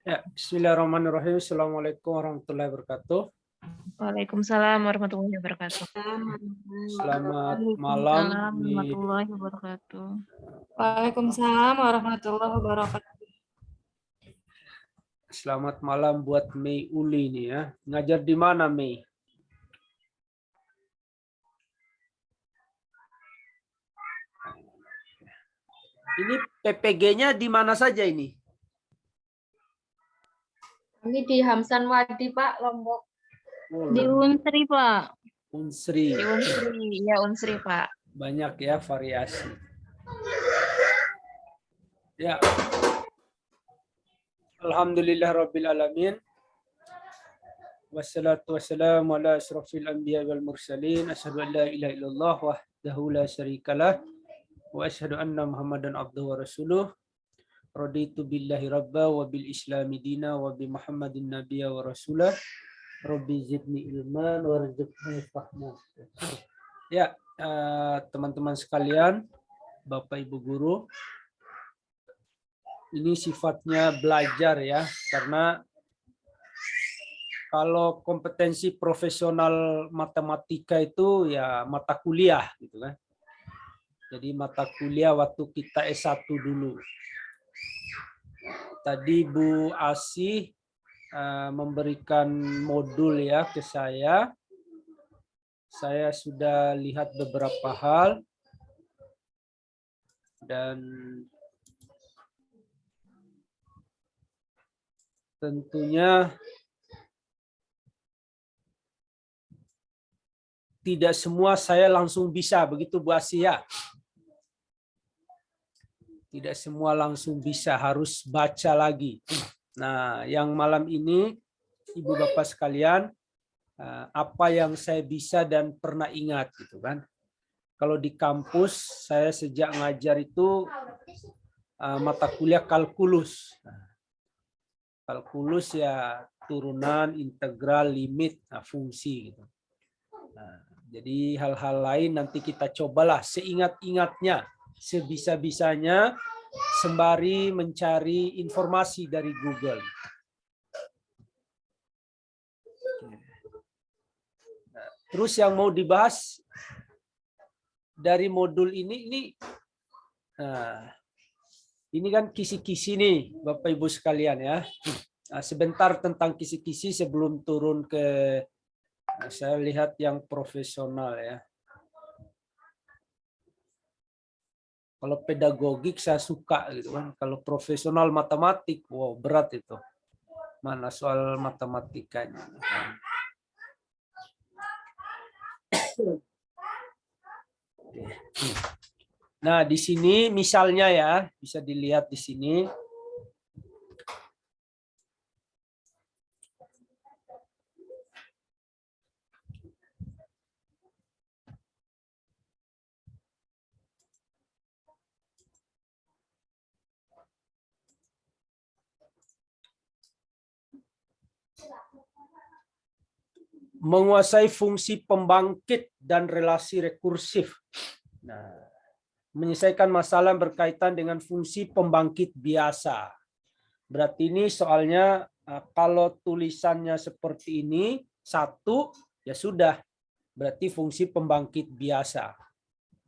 Ya, Bismillahirrahmanirrahim. Assalamualaikum warahmatullahi wabarakatuh. Waalaikumsalam warahmatullahi wabarakatuh. Selamat malam. Waalaikumsalam warahmatullahi wabarakatuh. Waalaikumsalam warahmatullahi wabarakatuh. Selamat malam buat Mei Uli nih ya. Ngajar di mana Mei? Ini PPG-nya di mana saja ini? Kami di Hamsan Wadi, Pak, Lombok. Oh, Di Unsri, Pak. Unsri. Di Unsri, ya Unsri, Pak. Banyak ya variasi. Ya. Alhamdulillahirabbil alamin. Wassalatu wassalamu ala asyrafil anbiya wal mursalin. Asyhadu an la ilaha illallah wahdahu la syarikalah wa asyhadu anna Muhammadan abduhu wa rasuluh. Raditu billahi rabba wa bil islami dina wa bi Muhammadin nabiyya wa rasulah. Rabbi zidni ilman warzuqni fahma. Ya, teman-teman sekalian, Bapak Ibu guru, ini sifatnya belajar ya, karena kalau kompetensi profesional matematika itu ya mata kuliah gitu kan. Jadi mata kuliah waktu kita S1 dulu. Tadi Bu Asih memberikan modul ya ke saya. Saya sudah lihat beberapa hal dan tentunya tidak semua saya langsung bisa, begitu Bu Asih ya. Tidak semua langsung bisa, harus baca lagi. Nah, yang malam ini, Ibu Bapak sekalian, apa yang saya bisa dan pernah ingat gitu kan. Kalau di kampus, saya sejak ngajar itu mata kuliah kalkulus. Kalkulus ya turunan, integral, limit, fungsi gitu. Nah, jadi hal-hal lain nanti kita cobalah seingat-ingatnya, sebisa-bisanya sembari mencari informasi dari Google. Nah, terus yang mau dibahas dari modul ini kan kisi-kisi nih Bapak Ibu sekalian ya. Nah, sebentar tentang kisi-kisi sebelum turun ke saya lihat yang profesional ya. Kalau pedagogik saya suka gitu kan. Kalau profesional matematik, wow berat itu. Mana soal matematikanya. Nah, di sini misalnya ya, bisa dilihat di sini. Menguasai fungsi pembangkit dan relasi rekursif. Nah, menyelesaikan masalah berkaitan dengan fungsi pembangkit biasa. Berarti ini soalnya kalau tulisannya seperti ini, satu, ya sudah. Berarti fungsi pembangkit biasa.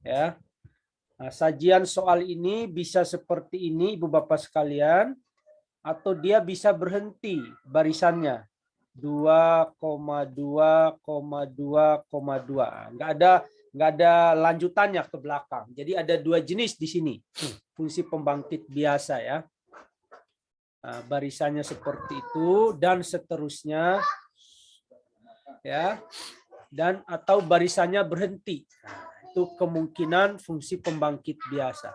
Ya. Nah, sajian soal ini bisa seperti ini, Ibu Bapak sekalian, atau dia bisa berhenti barisannya. 2,2,2,2. Nggak ada lanjutannya ke belakang. Jadi ada dua jenis di sini. Fungsi pembangkit biasa ya. Barisannya seperti itu dan seterusnya ya. Dan atau barisannya berhenti. Itu kemungkinan fungsi pembangkit biasa.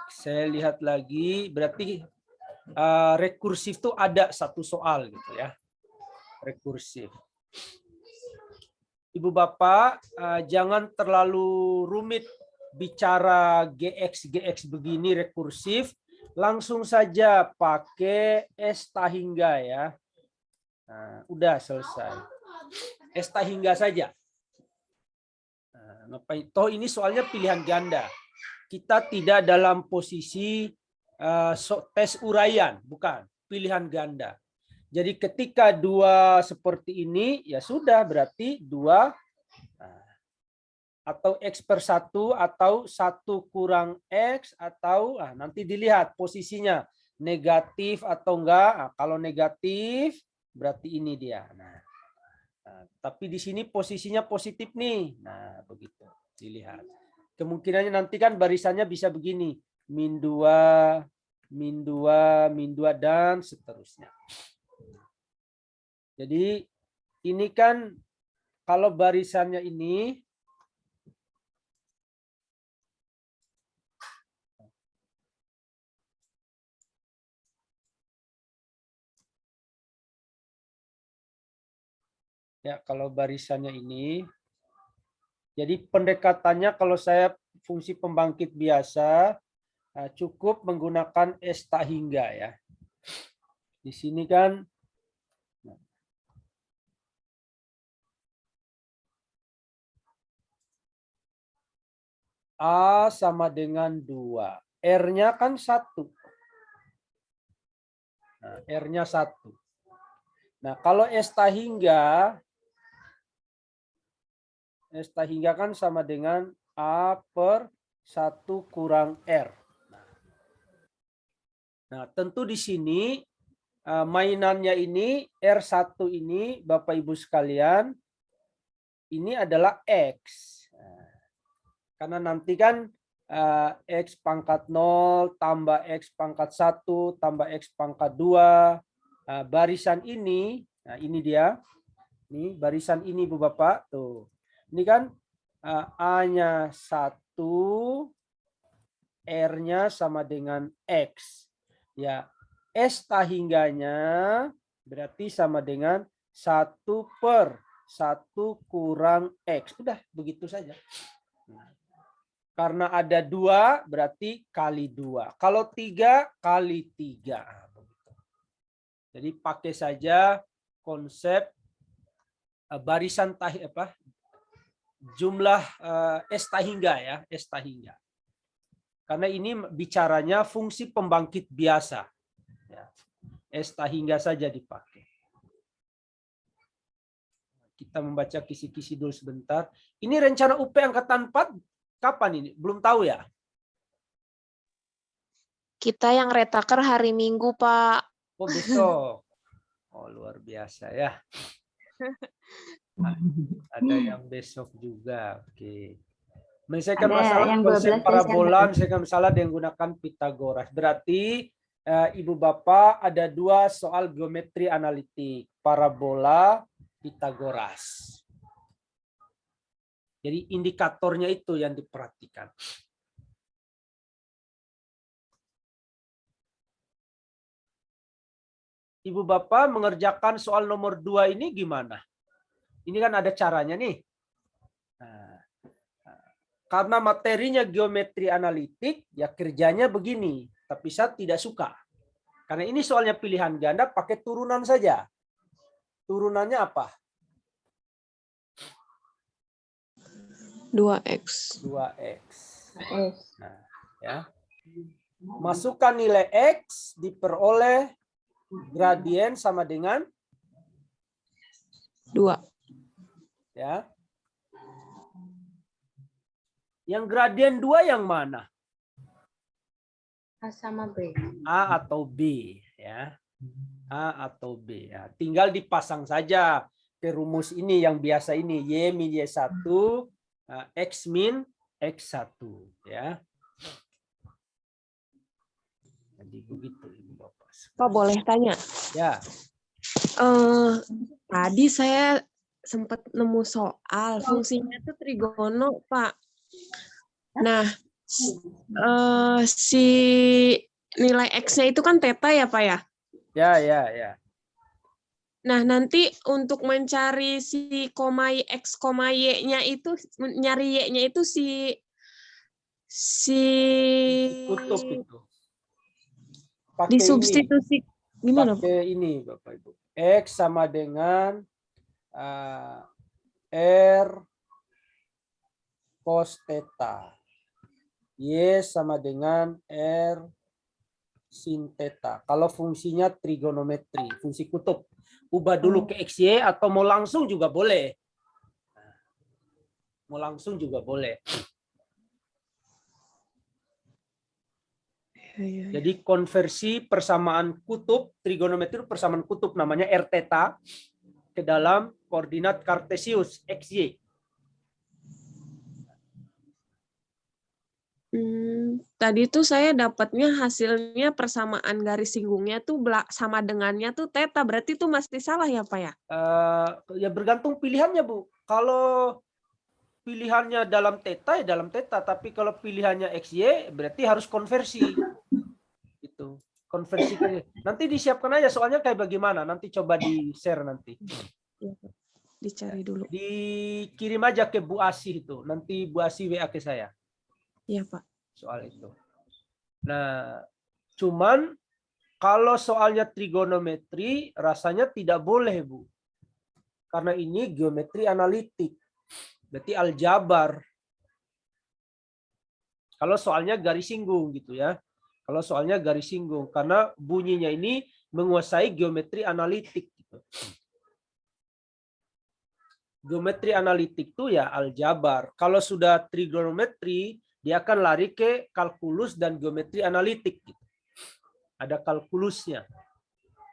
Saya lihat lagi, berarti rekursif itu ada satu soal gitu ya. Rekursif. Ibu Bapak, jangan terlalu rumit bicara GX begini rekursif, langsung saja pakai S tahingga ya. Nah, udah selesai. S tahingga saja. Nah, toh ini soalnya pilihan ganda. Kita tidak dalam posisi tes uraian, bukan pilihan ganda. Jadi ketika dua seperti ini, ya sudah berarti dua atau X per 1 atau 1 kurang X atau nanti dilihat posisinya negatif atau enggak. Nah, kalau negatif berarti ini dia. Nah, tapi di sini posisinya positif nih. Nah, begitu dilihat. Kemungkinannya nanti kan barisannya bisa begini. Min 2, min 2, min 2 dan seterusnya. Jadi ini kan kalau barisannya ini ya, kalau barisannya ini jadi pendekatannya kalau saya fungsi pembangkit biasa cukup menggunakan S tak hingga ya. Di sini kan A sama dengan 2. R-nya kan 1. Nah, R-nya 1. Nah, kalau S tak hingga kan sama dengan A per 1 kurang R. Nah, tentu di sini mainannya ini R1 ini Bapak Ibu sekalian ini adalah X. Karena nanti kan X pangkat 0 tambah X pangkat 1 tambah X pangkat 2. Barisan ini, nah ini dia. Ini barisan ini Bu Bapak. Tuh. Ini kan A-nya 1, R-nya sama dengan X. Ya, S tak hingganya berarti sama dengan 1 per 1 kurang X. Udah begitu saja. Karena ada 2 berarti kali 2. Kalau 3 kali 3. Jadi pakai saja konsep barisan jumlah S tak hingga ya, S tak hingga. Karena ini bicaranya fungsi pembangkit biasa. Ya. S tak hingga saja dipakai. Kita membaca kisi-kisi dulu sebentar. Ini rencana UP angkatan 4 kapan ini? Belum tahu ya? Kita yang retaker hari Minggu, Pak. Oh, besok. Oh, luar biasa ya. Ada yang besok juga. Oke. Menyelesaikan Ada masalah yang konsep 12 parabola, Desember. menyelesaikan masalah dengan menggunakan Pitagoras. Berarti Ibu Bapak ada 2 soal geometri analitik. Parabola, Pitagoras. Jadi indikatornya itu yang diperhatikan. Ibu Bapak mengerjakan soal nomor 2 ini gimana? Ini kan ada caranya nih. Nah, karena materinya geometri analitik, ya kerjanya begini. Tapi saya tidak suka. Karena ini soalnya pilihan ganda, pakai turunan saja. Turunannya apa? 2X. 2X. Nah, ya. Masukkan nilai X, diperoleh gradien sama dengan 2. ya. Yang gradien 2 yang mana? A sama B. A atau B ya. A atau B ya. Tinggal dipasang saja ke rumus ini yang biasa ini Y min Y1 X min X1 ya. Jadi begitu Ibu Bapak. Pak boleh tanya? Ya. Tadi saya sempat nemu soal fungsinya itu trigono, Pak. Nah, si nilai X-nya itu kan theta ya, Pak ya? Ya. Nah, nanti untuk mencari si koma X, koma Y-nya itu, nyari Y-nya itu si Kutub itu. Pakai disubstitusi. ini. Gimana, Pak? Pakai ini Bapak Ibu. X sama dengan R cos theta. Y sama dengan R sin theta. Kalau fungsinya trigonometri, fungsi kutub. Ubah dulu ke XY atau mau langsung juga boleh. Mau langsung juga boleh. Jadi konversi persamaan kutub, trigonometri persamaan kutub namanya R theta ke dalam koordinat kartesius XY. Tadi tuh saya dapatnya hasilnya persamaan garis singgungnya tuh sama dengannya tuh theta, berarti itu masih salah ya Pak ya? Ya bergantung pilihannya Bu. Kalau pilihannya dalam theta ya dalam theta, tapi kalau pilihannya XY berarti harus konversi. Itu konversi ke nanti disiapkan aja soalnya kayak bagaimana, nanti coba di-share nanti. Iya, Pak. Dicari dulu. Dikirim aja ke Bu Asih itu, nanti Bu Asih WA ke saya. Iya Pak. Soal itu. Nah, cuman kalau soalnya trigonometri rasanya tidak boleh, Bu. Karena ini geometri analitik. Berarti aljabar. Kalau soalnya garis singgung gitu ya. Kalau soalnya garis singgung karena bunyinya ini menguasai geometri analitik gitu. Geometri analitik itu ya aljabar. Kalau sudah trigonometri dia akan lari ke kalkulus dan geometri analitik. Ada kalkulusnya.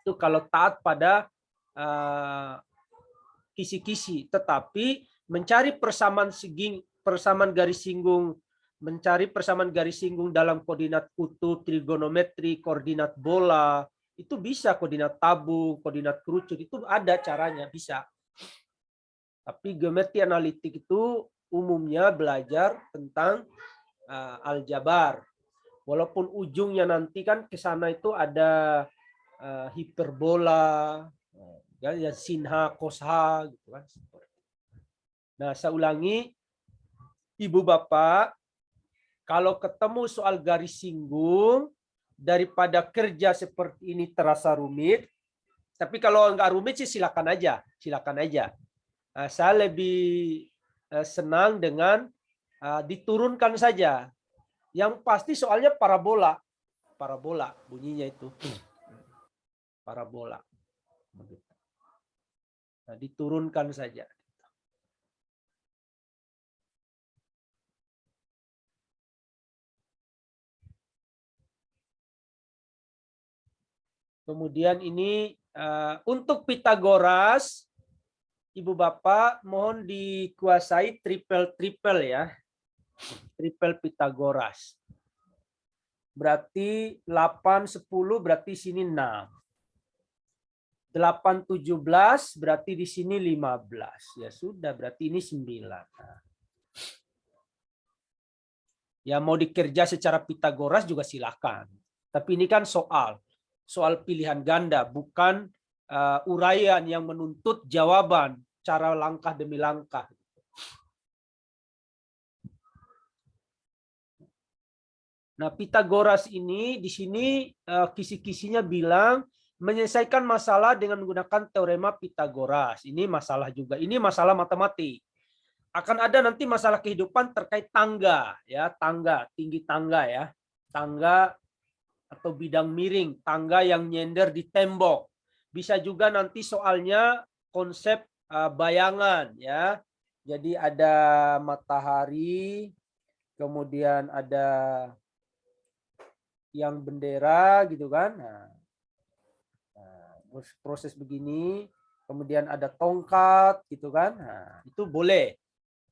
Itu kalau taat pada kisi-kisi. Tetapi mencari persamaan garis singgung, mencari persamaan garis singgung dalam koordinat kutub, trigonometri, koordinat bola, itu bisa koordinat tabung, koordinat kerucut, itu ada caranya, bisa. Tapi geometri analitik itu umumnya belajar tentang aljabar. Walaupun ujungnya nanti kan ke sana itu ada hiperbola, ya sinha, kosha gitu kan. Nah, saya ulangi, Ibu Bapak, kalau ketemu soal garis singgung daripada kerja seperti ini terasa rumit, tapi kalau nggak rumit sih silakan aja, silakan aja. Nah, saya lebih senang dengan diturunkan saja. Yang pasti soalnya parabola bunyinya itu. Parabola. Nah, diturunkan saja. Kemudian ini untuk Pitagoras, Ibu Bapak mohon dikuasai triple ya. Triple Pitagoras. Berarti 8, 10 berarti sini 6. 8, 17 berarti di sini 15. Ya sudah berarti ini 9. Ya mau dikerja secara Pitagoras juga silakan. Tapi ini kan soal pilihan ganda, bukan uraian yang menuntut jawaban cara langkah demi langkah. Nah, Pitagoras ini di sini kisi-kisinya bilang menyelesaikan masalah dengan menggunakan teorema Pitagoras. Ini masalah juga. Ini masalah matematik. Akan ada nanti masalah kehidupan terkait tangga, ya, tangga, tinggi tangga ya. Tangga atau bidang miring, tangga yang nyender di tembok. Bisa juga nanti soalnya konsep bayangan ya. Jadi ada matahari, kemudian ada yang bendera gitu kan. Nah, proses begini, kemudian ada tongkat gitu kan. Nah, itu boleh.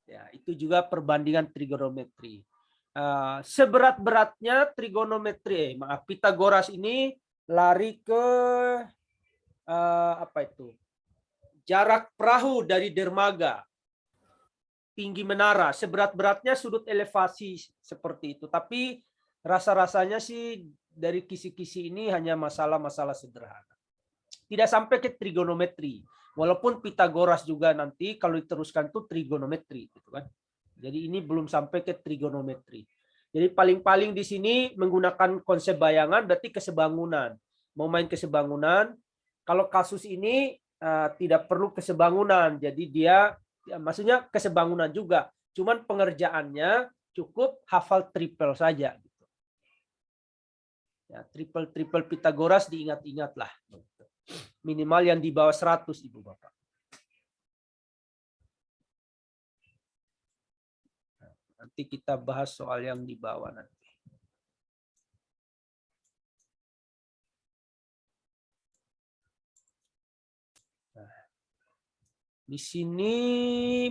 Ya, itu juga perbandingan trigonometri. Seberat-beratnya trigonometri, Pitagoras ini lari ke apa itu? Jarak perahu dari dermaga, tinggi menara, seberat-beratnya sudut elevasi seperti itu. Tapi rasa-rasanya sih dari kisi-kisi ini hanya masalah-masalah sederhana. Tidak sampai ke trigonometri. Walaupun Pitagoras juga nanti kalau diteruskan itu trigonometri gitu kan. Jadi ini belum sampai ke trigonometri. Jadi paling-paling di sini menggunakan konsep bayangan berarti kesebangunan. Mau main kesebangunan. Kalau kasus ini tidak perlu kesebangunan. Jadi dia maksudnya kesebangunan juga. Cuman pengerjaannya cukup hafal triple saja. Ya, triple Pitagoras diingat-ingatlah. Minimal yang di bawah 100, Ibu Bapak. Nanti kita bahas soal yang di bawah nanti. Di sini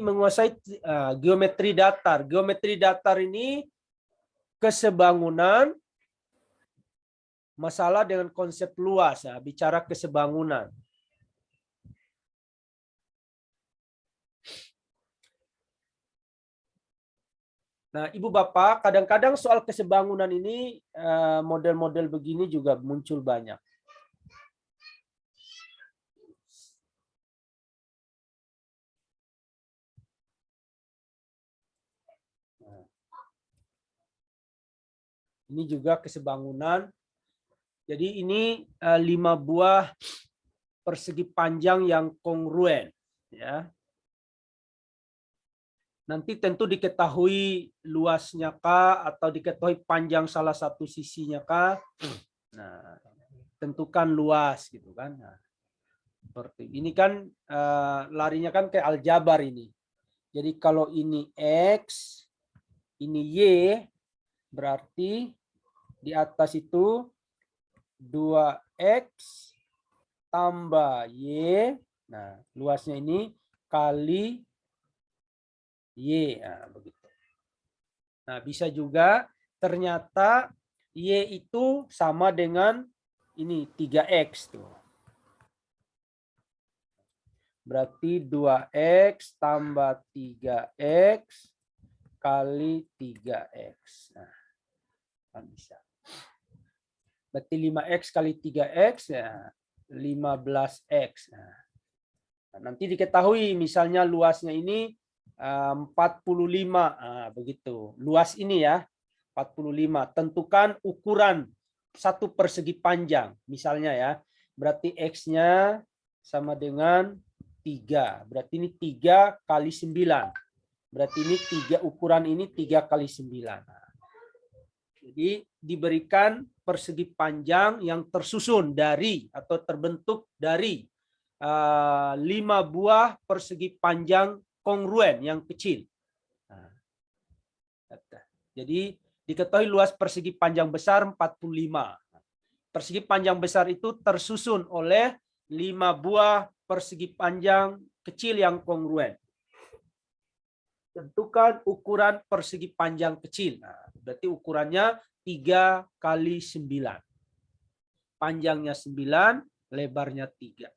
menguasai geometri datar. Geometri datar ini kesebangunan, masalah dengan konsep luas. Ya, bicara kesebangunan. Nah, Ibu Bapak, kadang-kadang soal kesebangunan ini model-model begini juga muncul banyak. Ini juga kesebangunan. Jadi ini 5 buah persegi panjang yang kongruen. Ya. Nanti tentu diketahui luasnya kah atau diketahui panjang salah satu sisinya kah. Nah, tentukan luas gitu kan. Nah, seperti ini kan larinya kan ke aljabar ini. Jadi kalau ini X, ini Y, berarti di atas itu 2X tambah Y. Nah, luasnya ini kali Y. Nah, begitu. Nah, bisa juga ternyata Y itu sama dengan ini 3X tuh. Berarti 2X tambah 3X kali 3X. Nah, kan bisa. Berarti 5X kali 3X ya 15X. Nah, nanti diketahui misalnya luasnya ini 45. Nah, begitu. Luas ini ya 45. Tentukan ukuran satu persegi panjang. Misalnya ya. Berarti X-nya sama dengan 3. Berarti ini 3 kali 9. Berarti ini 3, ukuran ini 3 kali 9. Jadi diberikan persegi panjang yang tersusun dari atau terbentuk dari 5 buah persegi panjang kongruen yang kecil. Nah, jadi diketahui luas persegi panjang besar 45. Persegi panjang besar itu tersusun oleh 5 buah persegi panjang kecil yang kongruen. Tentukan ukuran persegi panjang kecil. Nah, berarti ukurannya 3 kali 9. Panjangnya 9, lebarnya 3.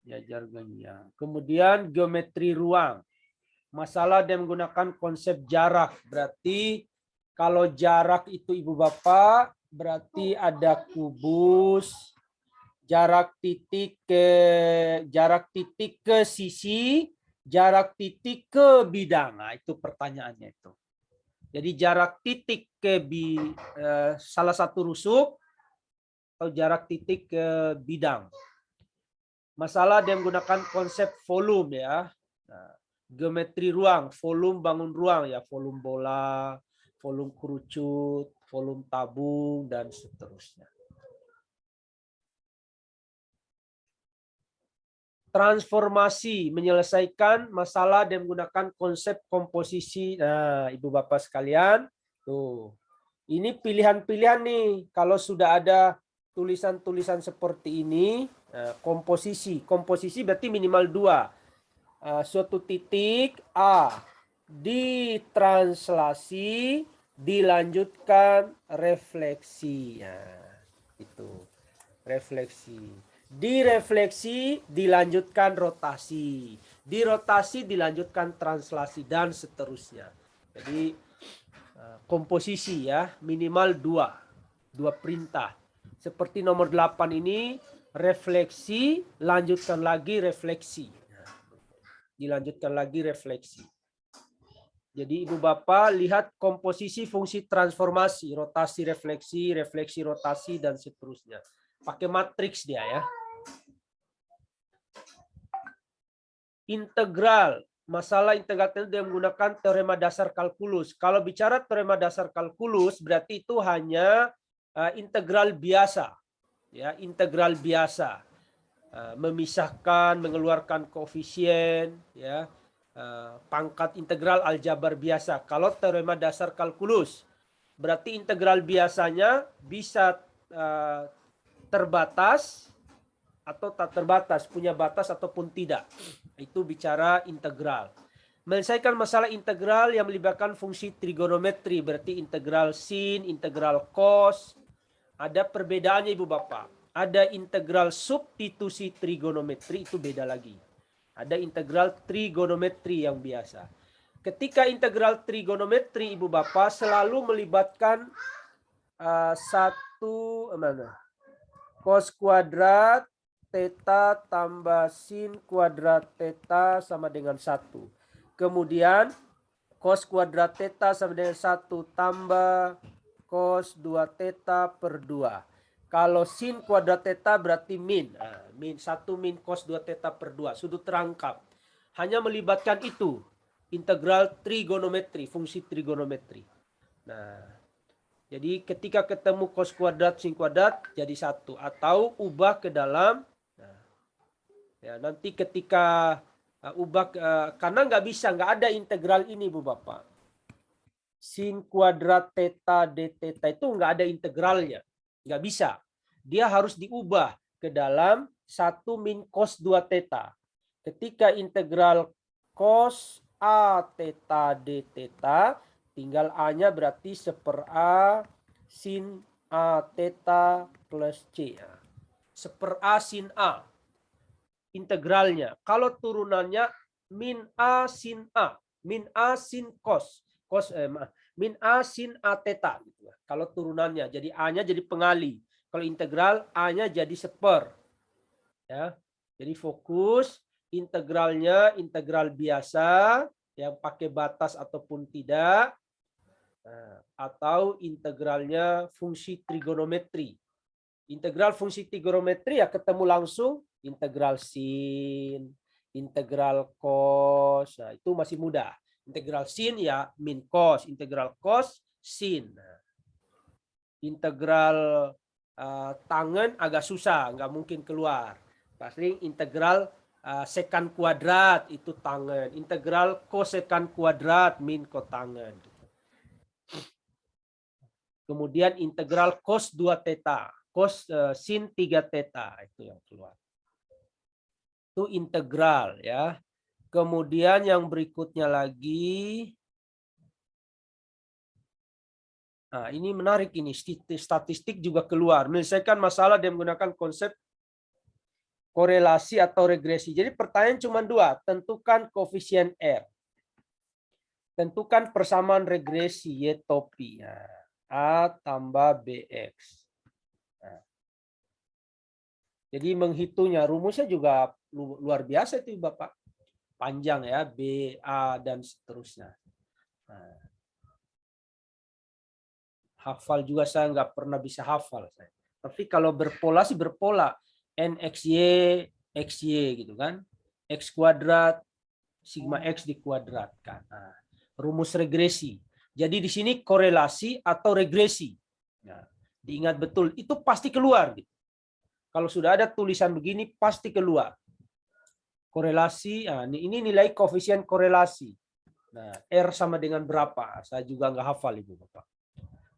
Ya, jargonnya. Kemudian geometri ruang. Masalah dia menggunakan konsep jarak. Berarti kalau jarak itu Ibu Bapak, berarti ada kubus, jarak titik ke sisi, jarak titik ke bidang. Nah, itu pertanyaannya itu. Jadi jarak titik ke salah satu rusuk atau jarak titik ke bidang. Masalah dia menggunakan konsep volume ya. Nah, geometri ruang, volume bangun ruang ya, volume bola, volume kerucut, volume tabung dan seterusnya. Transformasi menyelesaikan masalah dan menggunakan konsep komposisi. Nah, Ibu Bapak sekalian, tuh. Ini pilihan-pilihan nih. Kalau sudah ada tulisan-tulisan seperti ini, komposisi. Komposisi berarti minimal 2. Suatu titik A ditranslasi, dilanjutkan refleksi. Nah, itu. Refleksi. Direfleksi, dilanjutkan rotasi. Dirotasi, dilanjutkan translasi, dan seterusnya. Jadi komposisi ya, minimal dua perintah. Seperti nomor 8 ini, refleksi, lanjutkan lagi refleksi. Dilanjutkan lagi refleksi. Jadi Ibu Bapak lihat komposisi fungsi transformasi, rotasi refleksi, refleksi rotasi, dan seterusnya. Pakai matriks dia ya. Integral. Masalah integral itu dia menggunakan teorema dasar kalkulus. Kalau bicara teorema dasar kalkulus berarti itu hanya integral biasa. Ya, integral biasa. Memisahkan, mengeluarkan koefisien, ya. Pangkat integral aljabar biasa. Kalau teorema dasar kalkulus berarti integral biasanya bisa terbatas atau tak terbatas, punya batas ataupun tidak. Itu bicara integral. Menyelesaikan masalah integral yang melibatkan fungsi trigonometri, berarti integral sin, integral cos. Ada perbedaannya Ibu Bapak. Ada integral substitusi trigonometri, itu beda lagi. Ada integral trigonometri yang biasa. Ketika integral trigonometri Ibu Bapak selalu melibatkan cos kuadrat theta tambah sin kuadrat theta sama dengan 1. Kemudian cos kuadrat theta sama dengan 1 tambah cos 2 theta per 2. Kalau sin kuadrat theta berarti min. Min 1 min cos 2 theta per 2. Sudut terangkap. Hanya melibatkan itu. Integral trigonometri, fungsi trigonometri. Nah, jadi ketika ketemu cos kuadrat sin kuadrat jadi 1. Atau ubah ke dalam. Ya, nanti ketika ubah, karena nggak ada integral ini Bu Bapak. Sin kuadrat theta d theta itu nggak ada integralnya. Nggak bisa. Dia harus diubah ke dalam 1 min cos 2 theta. Ketika integral cos a theta d theta, tinggal A-nya berarti 1/A sin A theta plus C. 1/A sin A. Integralnya. Kalau turunannya min A sin A. Min A sin cos. Min A sin A theta. Kalau turunannya. Jadi A-nya jadi pengali. Kalau integral A-nya jadi 1/. Ya. Jadi fokus integralnya integral biasa yang pakai batas ataupun tidak. Atau integralnya fungsi trigonometri. Integral fungsi trigonometri ya ketemu langsung integral sin, integral cos. Nah, itu masih mudah. Integral sin ya min cos, integral cos sin. Integral tangen agak susah, nggak mungkin keluar. Pasti integral sekan kuadrat itu tangen, integral kosekan kuadrat min kotangen. Kemudian integral cos 2 theta, cos sin 3 theta itu yang keluar. Itu integral ya. Kemudian yang berikutnya lagi, nah ini menarik ini, statistik juga keluar. Menyelesaikan masalah dengan menggunakan konsep korelasi atau regresi. Jadi pertanyaan cuma 2, tentukan koefisien R. Tentukan persamaan regresi Y topi. A tambah BX. Nah. Jadi menghitungnya, rumusnya juga luar biasa itu Bapak. Panjang ya, B, A, dan seterusnya. Nah. Hafal juga saya nggak pernah bisa hafal. Tapi kalau berpola sih berpola. NXY, XY gitu kan. X kuadrat, sigma X dikuadratkan. Nah, rumus regresi. Jadi di sini korelasi atau regresi. Nah, diingat betul, itu pasti keluar. Gitu. Kalau sudah ada tulisan begini, pasti keluar. Korelasi, nah, ini nilai koefisien korelasi. Nah, R sama dengan berapa? Saya juga nggak hafal Ibu Bapak.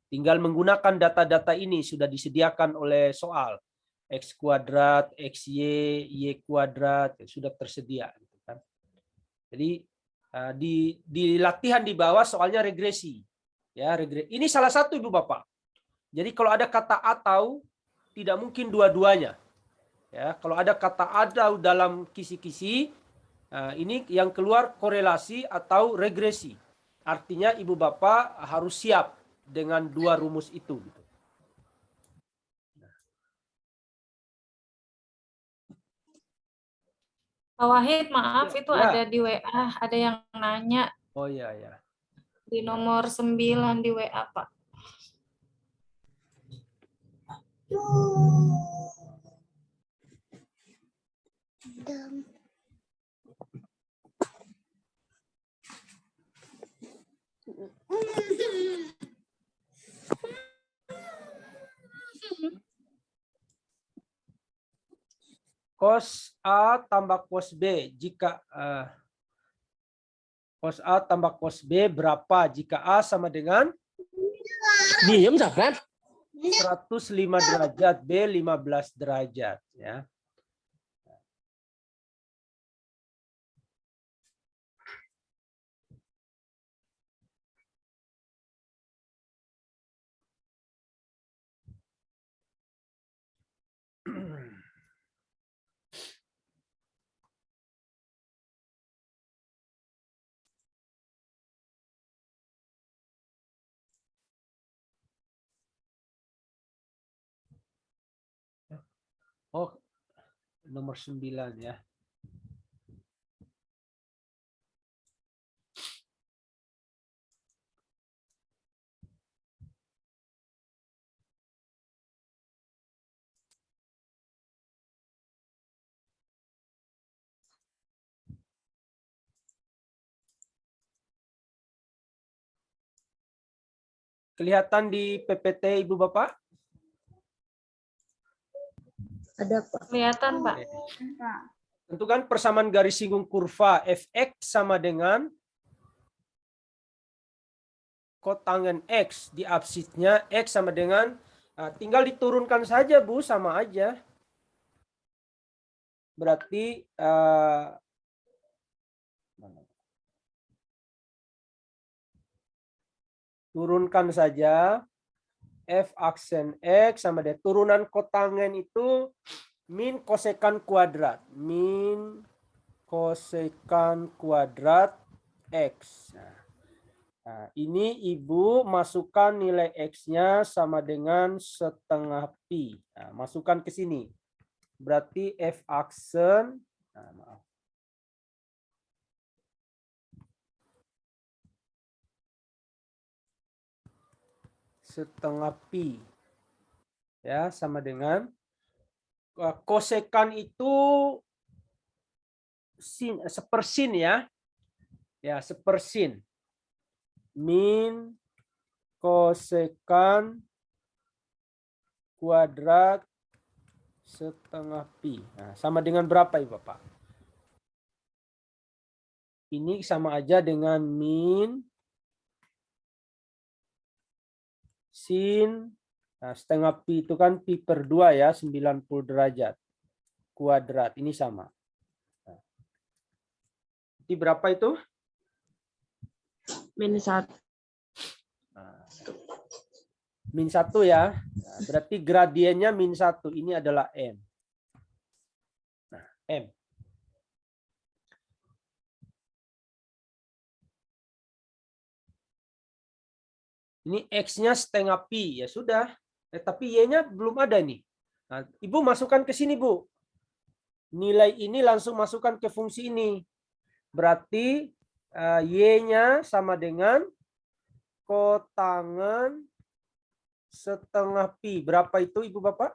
Tinggal menggunakan data-data ini sudah disediakan oleh soal. X kuadrat, XY, Y kuadrat, sudah tersedia. Gitu kan. Jadi di latihan di bawah soalnya regresi. Ya, ini salah satu Ibu Bapak. Jadi kalau ada kata atau, tidak mungkin dua-duanya. Ya, kalau ada kata atau dalam kisi-kisi, ini yang keluar korelasi atau regresi. Artinya Ibu Bapak harus siap dengan dua rumus itu. Gitu. Pak Wahid, maaf Ya, itu ya. ada di WA, ada yang nanya Oh iya ya. di nomor 9 di WA, Pak. Cos A tambah cos B jika cos A tambah cos B berapa jika A sama dengan Diem Zafran. 105 derajat, B 15 derajat ya. Oh, nomor 9 ya. Kelihatan di PPT Ibu Bapak? Ada, Pak. Kelihatan, Pak. Tentukan persamaan garis singgung kurva fx sama dengan kotangen x di absidnya x sama dengan tinggal diturunkan saja Bu, sama aja. Berarti turunkan saja f aksen x sama dengan turunan kotangen itu min kosekan kuadrat. Min kosekan kuadrat x. Nah, ini Ibu masukkan nilai X-nya sama dengan setengah pi. Nah, masukkan ke sini. Berarti F aksen, nah, maaf. Setengah pi. Ya, sama dengan kosekan itu sin, sepersin ya. Ya, sepersin. Min kosekan kuadrat setengah pi. Nah, sama dengan berapa Ibu Bapak? Ini sama aja dengan min sin setengah pi itu kan pi per 2 ya, 90 derajat kuadrat. Ini sama. Nah, jadi berapa itu? -1. Nah, min 1 ya. Nah, berarti gradiennya min 1. Ini adalah M. Nah, M. Ini X-nya setengah pi. Ya sudah. Tapi Y-nya belum ada nih. Nah, Ibu masukkan ke sini, Bu. Nilai ini langsung masukkan ke fungsi ini. Berarti Y-nya sama dengan kotangen setengah pi. Berapa itu Ibu Bapak?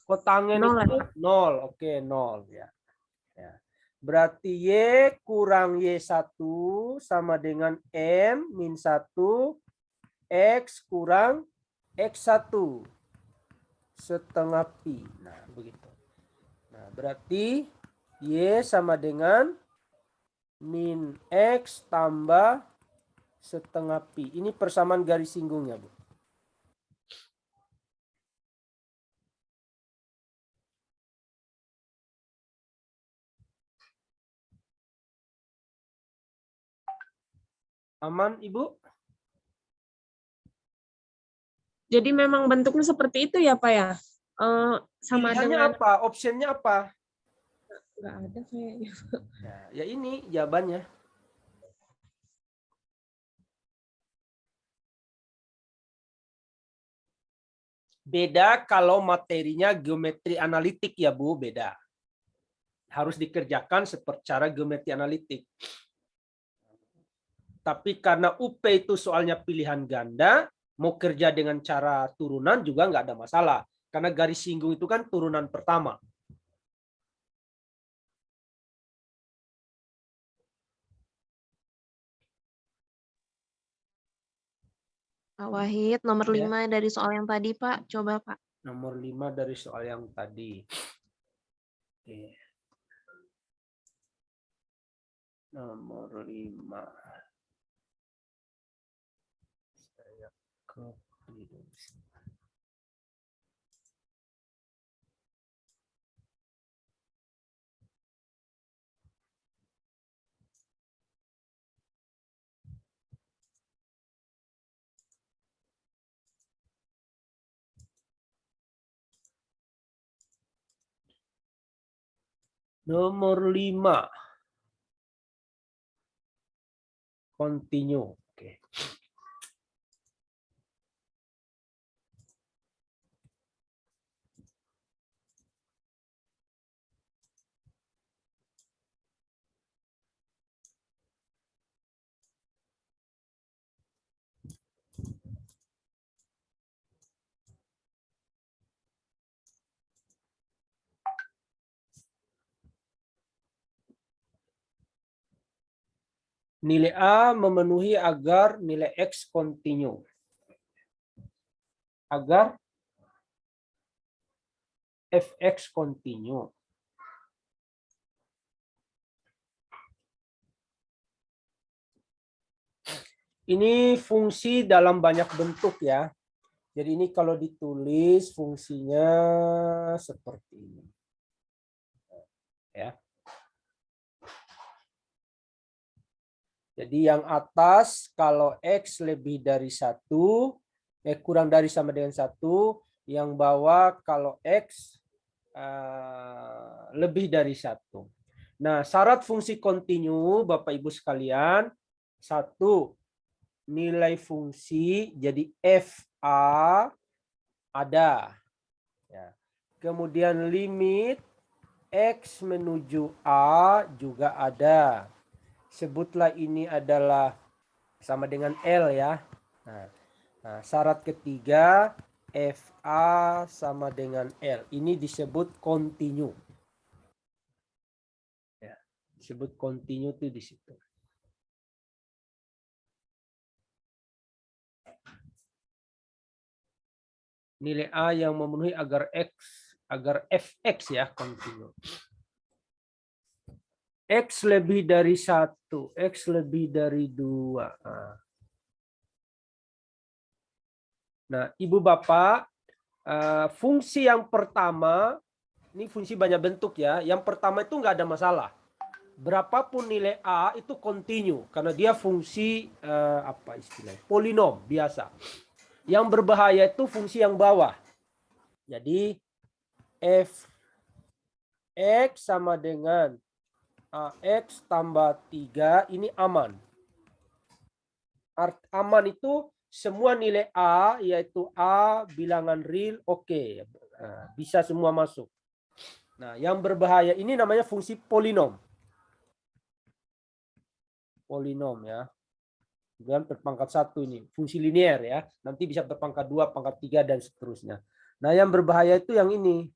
Kotangen 0 itu 0. Oke, 0 ya. Ya. Berarti Y kurang Y1 sama dengan M min 1 X kurang X1 setengah pi. Nah, begitu. Nah, berarti Y sama dengan min X tambah setengah pi. Ini persamaan garis singgungnya, Bu. Aman, Ibu? Jadi memang bentuknya seperti itu ya, Pak ya? Sama Pilihannya dengan apa? Optionnya apa? nggak ada kayaknya. Ya ini jawabannya. Beda kalau materinya geometri analitik ya Bu, beda. Harus dikerjakan secara geometri analitik. Tapi karena UP itu soalnya pilihan ganda, mau kerja dengan cara turunan juga nggak ada masalah. Karena garis singgung itu kan turunan pertama. Pak Wahid, nomor Ya. 5 dari soal yang tadi, Pak. Coba, Pak. Nomor 5 dari soal yang tadi. Oke. Nomor 5. Saya copy dulu. Nomor 5. Continue. Oke. Nilai A memenuhi agar nilai X continue. Agar fx continue. Ini fungsi dalam banyak bentuk ya. Jadi ini kalau ditulis fungsinya seperti ini. Ya. Jadi yang atas kalau X lebih dari 1, kurang dari sama dengan 1, yang bawah kalau X lebih dari 1. Nah, syarat fungsi kontinu Bapak Ibu sekalian, 1, nilai fungsi jadi FA ada. Ya. Kemudian limit X menuju A juga ada. Sebutlah ini adalah sama dengan L ya. Nah, syarat ketiga FA sama dengan L. Ini disebut kontinu. Ya, disebut kontinu itu di situ. Nilai A yang memenuhi agar fx ya kontinu. X lebih dari 1, X lebih dari 2. Nah, Ibu Bapak, fungsi yang pertama, ini fungsi banyak bentuk ya. Yang pertama itu nggak ada masalah. Berapapun nilai A itu kontinu, karena dia fungsi apa istilahnya? Polinom biasa. Yang berbahaya itu fungsi yang bawah. Jadi, fx sama dengan AX tambah 3 ini aman. Aman itu semua nilai A yaitu A bilangan real oke. Bisa semua masuk. Nah, yang berbahaya ini namanya fungsi polinom. Polinom ya. Dan berpangkat 1 ini fungsi linear ya. Nanti bisa berpangkat 2, pangkat 3 dan seterusnya. Nah, yang berbahaya itu yang ini.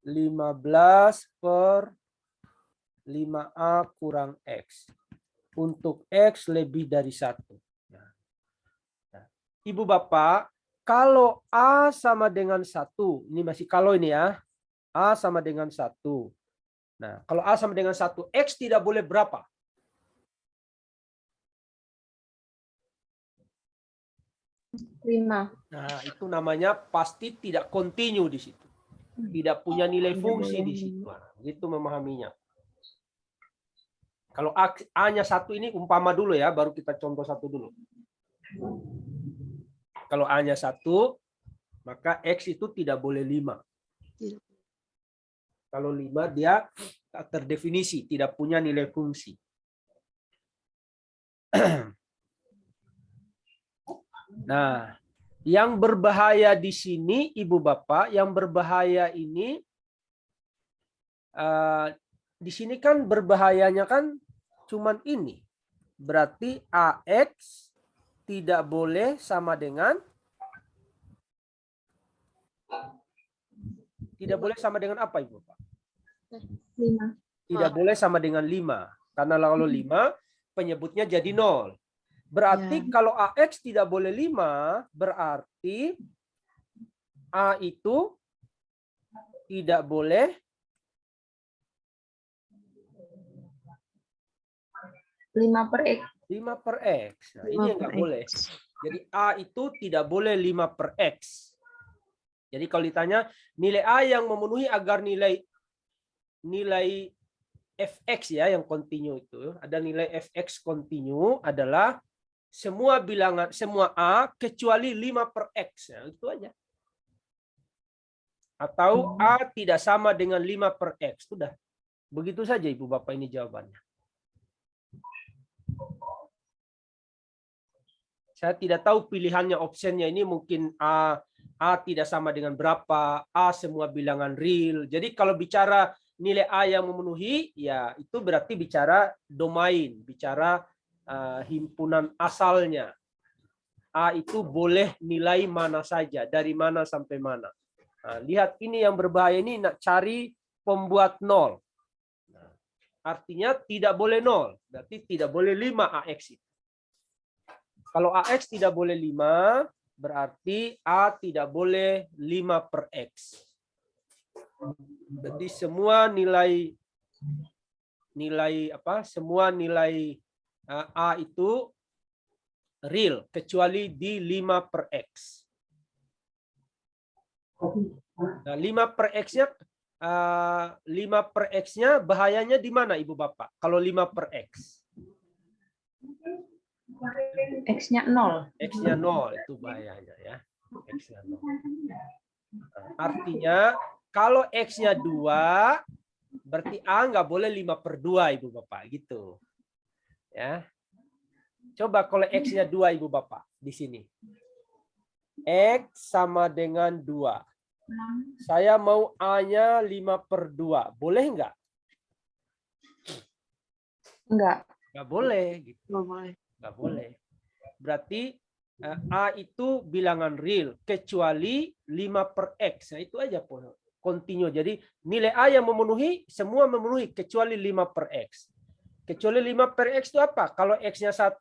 15 per 5A kurang X. Untuk X lebih dari 1. Nah, Ibu Bapak, kalau A sama dengan 1, ini masih kalau ini ya, A sama dengan 1. Nah, kalau A sama dengan 1, X tidak boleh berapa? Lima. Nah, itu namanya pasti tidak kontinu di situ. Tidak punya nilai fungsi di situ. Gitu memahaminya. Kalau A-nya 1 ini umpama dulu ya, baru kita contoh 1 dulu. Kalau A-nya 1, maka X itu tidak boleh 5. Kalau 5 dia tak terdefinisi, tidak punya nilai fungsi. Nah, Yang berbahaya di sini, Ibu Bapak, yang berbahaya ini di sini kan berbahayanya kan cuman ini. Berarti AX tidak boleh sama dengan apa, Ibu Bapak? 5. Tidak boleh sama dengan 5. Karena kalau 5 penyebutnya jadi 0. Berarti kalau AX tidak boleh 5, berarti A itu tidak boleh 5 per X. 5 per X. Nah, ini yang nggak boleh. Jadi A itu tidak boleh 5 per X. Jadi kalau ditanya nilai A yang memenuhi agar nilai fx ya yang kontinu itu, ada nilai fx kontinu adalah semua bilangan, semua A kecuali 5 per X. Nah, itu aja. Atau A tidak sama dengan 5 per X. Sudah. Begitu saja Ibu Bapak, ini jawabannya. Saya tidak tahu pilihannya, optionnya ini mungkin A tidak sama dengan berapa, A semua bilangan real. Jadi kalau bicara nilai A yang memenuhi, ya itu berarti bicara domain, bicara himpunan asalnya. A itu boleh nilai mana saja, dari mana sampai mana. Nah, lihat ini yang berbahaya ini, nak cari pembuat 0. Nah, artinya tidak boleh 0, berarti tidak boleh 5 AX itu. Kalau AX tidak boleh 5, berarti A tidak boleh 5 per X. Jadi semua nilai semua nilai A itu real kecuali di 5 per X. Nah, 5 per X-nya 5 per X-nya bahayanya di mana Ibu Bapak? Kalau 5 per X. X-nya 0. X-nya 0 itu bahayanya ya. X-nya 0. Artinya kalau X-nya 2 berarti A nggak boleh 5 per 2 Ibu Bapak gitu. Ya. Coba kalau X-nya 2 Ibu Bapak di sini. X sama dengan 2. Saya mau A-nya 5 per 2. Boleh nggak? Enggak. Nggak boleh. Gitu. Nggak boleh. Nggak boleh. Berarti A itu bilangan real kecuali 5 per X. Nah, itu aja kontinu. Jadi nilai A yang memenuhi, semua memenuhi kecuali 5 per X. Kecuali 5 per X itu apa? Kalau X-nya 1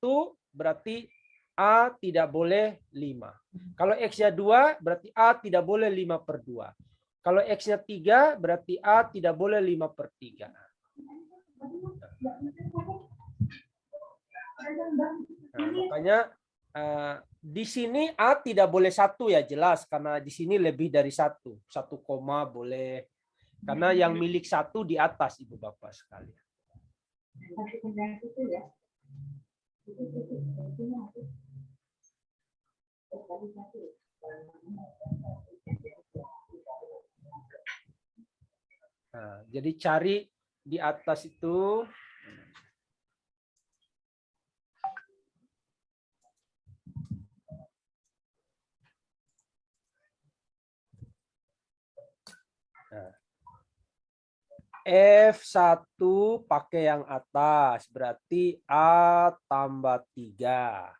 berarti A tidak boleh 5. Kalau X-nya 2 berarti A tidak boleh 5 per 2. Kalau X-nya 3 berarti A tidak boleh 5 per 3. Nah, makanya di sini A tidak boleh 1 ya jelas karena di sini lebih dari 1 koma boleh karena yang milik 1 di atas Ibu Bapak sekalian. Nah, jadi cari di atas itu. F1 pakai yang atas, berarti A tambah 3.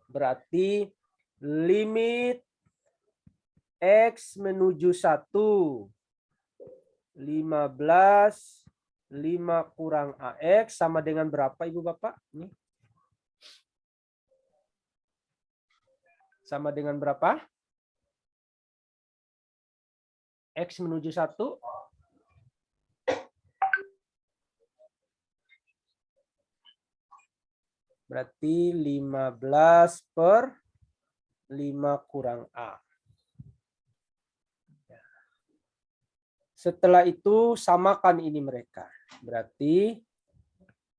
Berarti limit X menuju 1. 15, 5 kurang AX sama dengan berapa Ibu Bapak? Ini. Sama dengan berapa? X menuju 1. Berarti 15 per 5 kurang A. Setelah itu samakan ini mereka. Berarti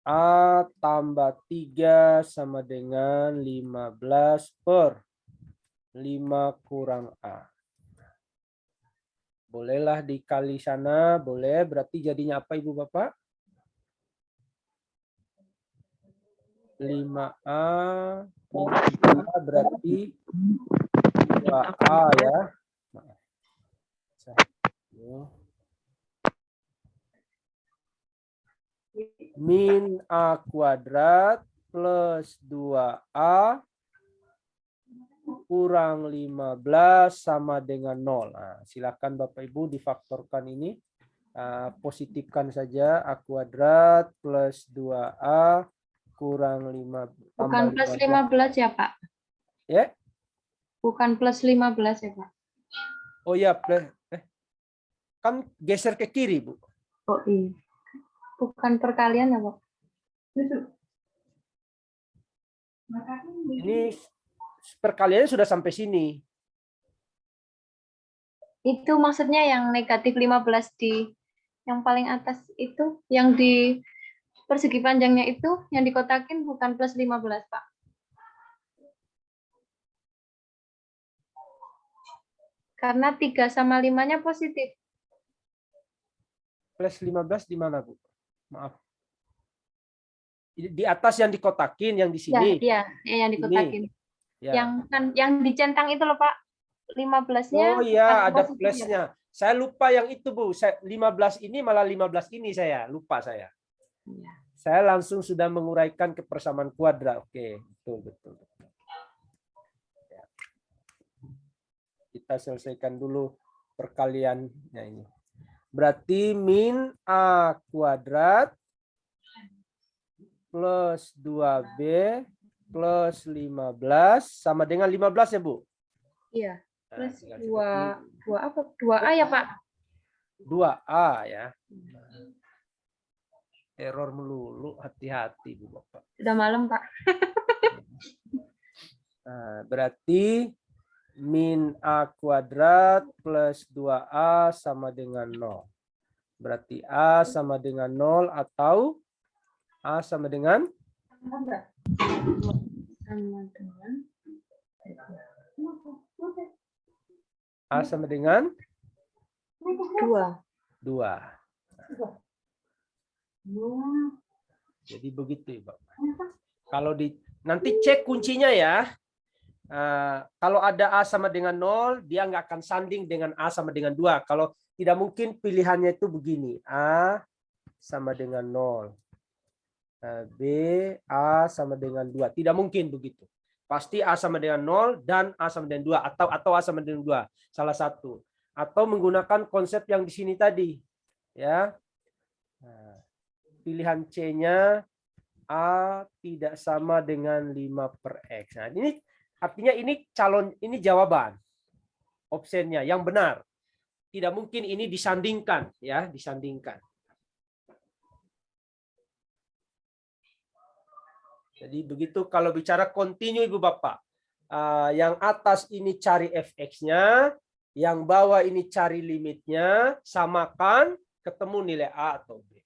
A tambah 3 sama dengan 15 per 5 kurang A. Bolehlah dikali sana, boleh. Berarti jadinya apa Ibu Bapak? 5A berarti 2A ya. Min A kuadrat plus 2A kurang 15 sama dengan 0. Nah, silakan Bapak Ibu difaktorkan ini. Positifkan saja A kuadrat plus 2A kurang 5. Bukan plus 15 ya, Pak? Ya? Bukan plus 15 ya, Pak? Oh ya, plus. Kan geser ke kiri, Bu. Oh iya. Bukan perkalian ya, Pak? Ini perkaliannya sudah sampai sini. Itu maksudnya yang negatif 15 di yang paling atas itu, yang di persegi panjangnya itu, yang dikotakin bukan plus 15, Pak. Karena 3 sama 5-nya positif. Plus 15 di mana, Bu? Maaf. Di atas yang dikotakin, yang di sini. Ya, yang dikotakin. Ya. Yang dicentang itu loh, Pak. 15-nya. Oh iya, ada positif ya, plusnya. Saya lupa yang itu, Bu. 15 ini malah 15 ini saya. Lupa saya. Ya. Saya langsung sudah menguraikan ke persamaan kuadrat. Oke, betul. Ya. Kita selesaikan dulu perkaliannya ini. Berarti min A kuadrat plus 2B plus 15 sama dengan 15 ya, Bu? Iya. Nah, Plus tinggal 2 apa? 2A ya, Pak? 2A ya. Error melulu, hati-hati Bu Bapak. Sudah malam, Pak. Nah, berarti min A kuadrat plus 2A sama dengan 0. Berarti A sama dengan 0 atau A sama dengan? A sama dengan? 2. 2. Jadi begitu ya, Bapak. Kalau nanti cek kuncinya ya. Kalau ada A sama dengan 0, dia nggak akan sanding dengan A sama dengan 2. Kalau tidak mungkin pilihannya itu begini. A sama dengan 0. B, A sama dengan 2. Tidak mungkin begitu. Pasti A sama dengan 0 dan A sama dengan 2. Atau A sama dengan 2. Salah satu. Atau menggunakan konsep yang di sini tadi. Ya. Pilihan C-nya A tidak sama dengan 5/X. Nah, ini artinya ini jawaban. Opsinya yang benar. Tidak mungkin ini disandingkan ya, disandingkan. Jadi begitu kalau bicara kontinu Ibu Bapak. Yang atas ini cari fx-nya, yang bawah ini cari limitnya, samakan, ketemu nilai A atau B.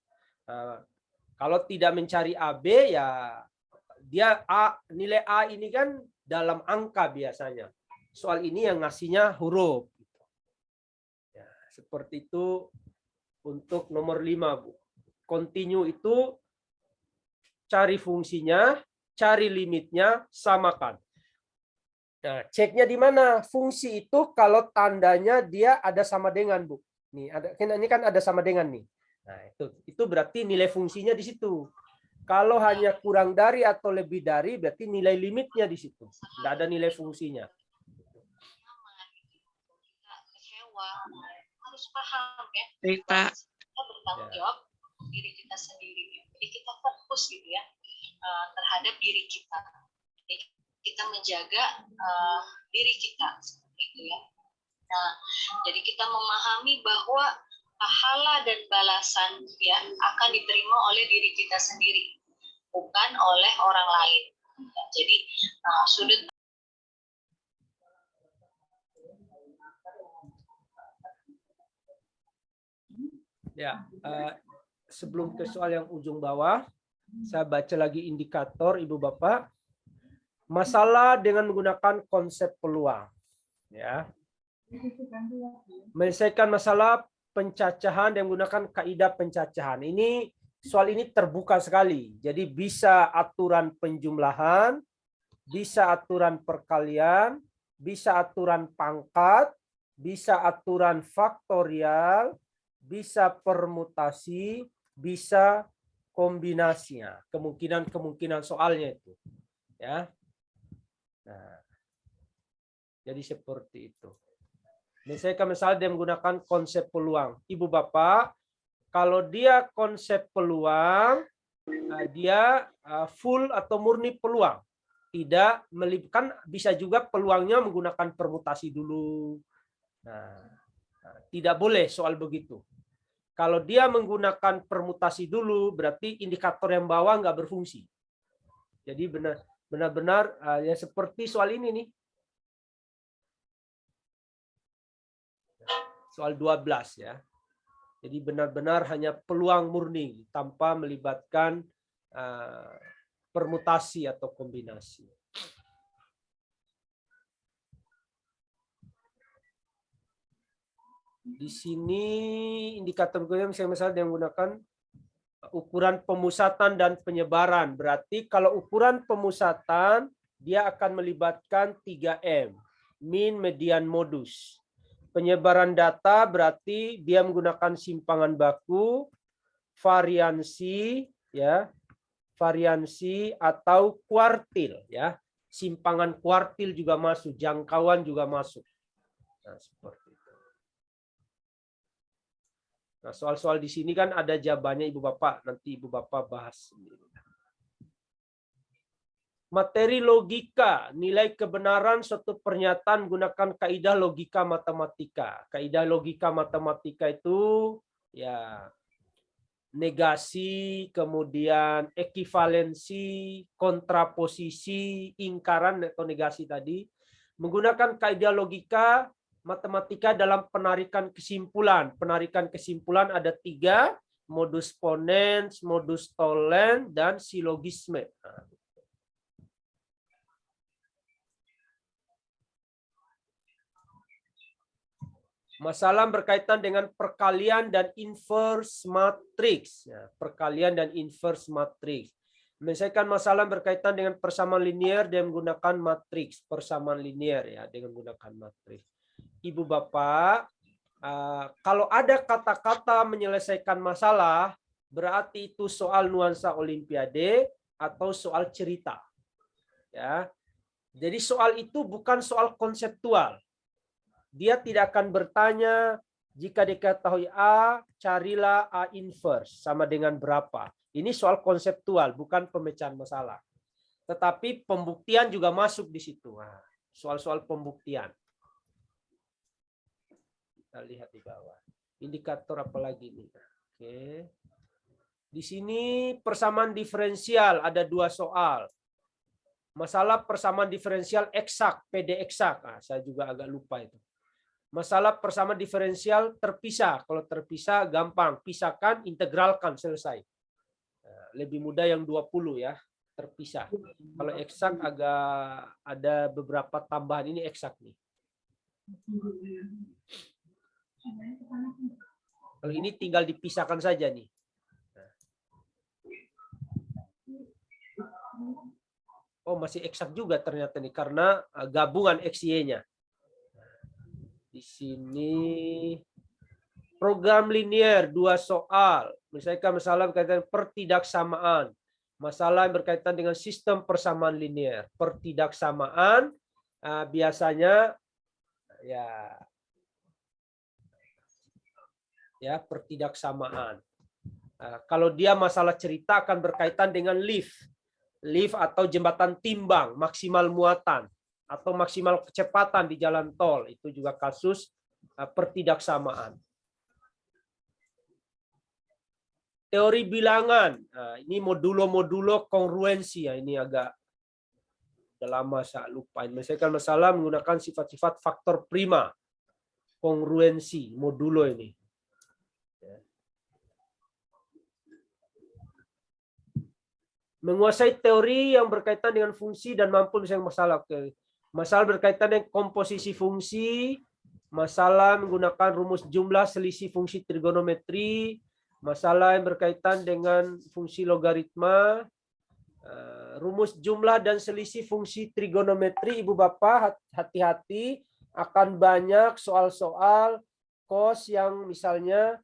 Kalau tidak mencari AB ya dia nilai A ini kan dalam angka biasanya. Soal ini yang ngasihnya huruf. Ya, seperti itu untuk nomor 5, Bu. Kontinu itu cari fungsinya, cari limitnya, samakan. Nah, ceknya di mana? Fungsi itu kalau tandanya dia ada sama dengan, Bu. Nih, ini kan ada sama dengan nih. Nah, itu berarti nilai fungsinya di situ. Kalau hanya kurang dari atau lebih dari, berarti nilai limitnya di situ. Nggak ada nilai fungsinya. Harus paham ya. Baik, Pak. Kita bertanggung jawab diri kita sendiri. Jadi kita fokus gitu ya terhadap diri kita. Jadi kita menjaga diri kita seperti itu ya. Nah, jadi kita memahami bahwa pahala dan balasan ya akan diterima oleh diri kita sendiri, bukan oleh orang lain. Jadi sudut ya sebelum ke soal yang ujung bawah, saya baca lagi indikator Ibu Bapak. Masalah dengan menggunakan konsep peluang. Ya. Menyelesaikan masalah pencacahan dan menggunakan kaidah pencacahan. Soal ini terbuka sekali. Jadi bisa aturan penjumlahan, bisa aturan perkalian, bisa aturan pangkat, bisa aturan faktorial, bisa permutasi, bisa kombinasinya. Kemungkinan soalnya itu. Ya. Nah, jadi seperti itu. Misalnya dia menggunakan konsep peluang. Ibu Bapak, kalau dia konsep peluang, dia full atau murni peluang. Tidak melibatkan, bisa juga peluangnya menggunakan permutasi dulu. Nah, tidak boleh soal begitu. Kalau dia menggunakan permutasi dulu, berarti indikator yang bawah nggak berfungsi. Jadi benar-benar ya seperti soal ini nih. Soal 12 ya. Jadi benar-benar hanya peluang murni tanpa melibatkan permutasi atau kombinasi. Di sini indikator gue misalnya yang menggunakan ukuran pemusatan dan penyebaran. Berarti kalau ukuran pemusatan dia akan melibatkan 3M, mean, median, modus. Penyebaran data berarti dia menggunakan simpangan baku, variansi ya, variansi atau kuartil ya. Simpangan kuartil juga masuk, jangkauan juga masuk. Nah, seperti itu. Nah, soal-soal di sini kan ada jawabannya Ibu Bapak, nanti Ibu Bapak bahas sendiri. Materi logika, nilai kebenaran suatu pernyataan gunakan kaidah logika matematika. Kaidah logika matematika itu ya negasi, kemudian ekivalensi, kontraposisi, ingkaran atau negasi tadi. Menggunakan kaidah logika matematika dalam penarikan kesimpulan. Penarikan kesimpulan ada 3, modus ponens, modus tollens, dan silogisme. Masalah berkaitan dengan perkalian dan inverse matrix. Ya, perkalian dan inverse matrix. Menyelesaikan masalah berkaitan dengan persamaan linear dengan menggunakan matriks. Persamaan linear ya dengan menggunakan matriks. Ibu Bapak, kalau ada kata-kata menyelesaikan masalah, berarti itu soal nuansa olimpiade atau soal cerita. Ya. Jadi soal itu bukan soal konseptual. Dia tidak akan bertanya jika diketahui A, carilah A inverse sama dengan berapa. Ini soal konseptual, bukan pemecahan masalah. Tetapi pembuktian juga masuk di situ. Soal-soal pembuktian. Kita lihat di bawah. Indikator apa lagi nih? Oke. Di sini persamaan diferensial ada 2 soal. Masalah persamaan diferensial eksak, PD eksak. Saya juga agak lupa itu. Masalah persamaan diferensial terpisah. Kalau terpisah gampang. Pisahkan, integralkan, selesai. Lebih mudah yang 20 ya. Terpisah. Kalau eksak agak ada beberapa tambahan. Ini eksak nih. Kalau ini tinggal dipisahkan saja nih. Oh masih eksak juga ternyata nih. Karena gabungan X-Y-nya. Di sini program linear 2 soal. Misalkan masalah berkaitan pertidaksamaan. Masalah yang berkaitan dengan sistem persamaan linear. Pertidaksamaan biasanya ya pertidaksamaan. Kalau dia masalah cerita akan berkaitan dengan lift atau jembatan timbang, maksimal muatan atau maksimal kecepatan di jalan tol. Itu juga kasus pertidaksamaan. Teori bilangan. Ini modulo kongruensi. Ya, ini agak udah lama saya lupain. Misalkan masalah menggunakan sifat-sifat faktor prima. Kongruensi, modulo ini. Menguasai teori yang berkaitan dengan fungsi dan mampu menyelesaikan masalah. Masalah berkaitan dengan komposisi fungsi, masalah menggunakan rumus jumlah selisih fungsi trigonometri, masalah yang berkaitan dengan fungsi logaritma, Rumus jumlah dan selisih fungsi trigonometri, Ibu Bapak hati-hati, akan banyak soal-soal cos yang misalnya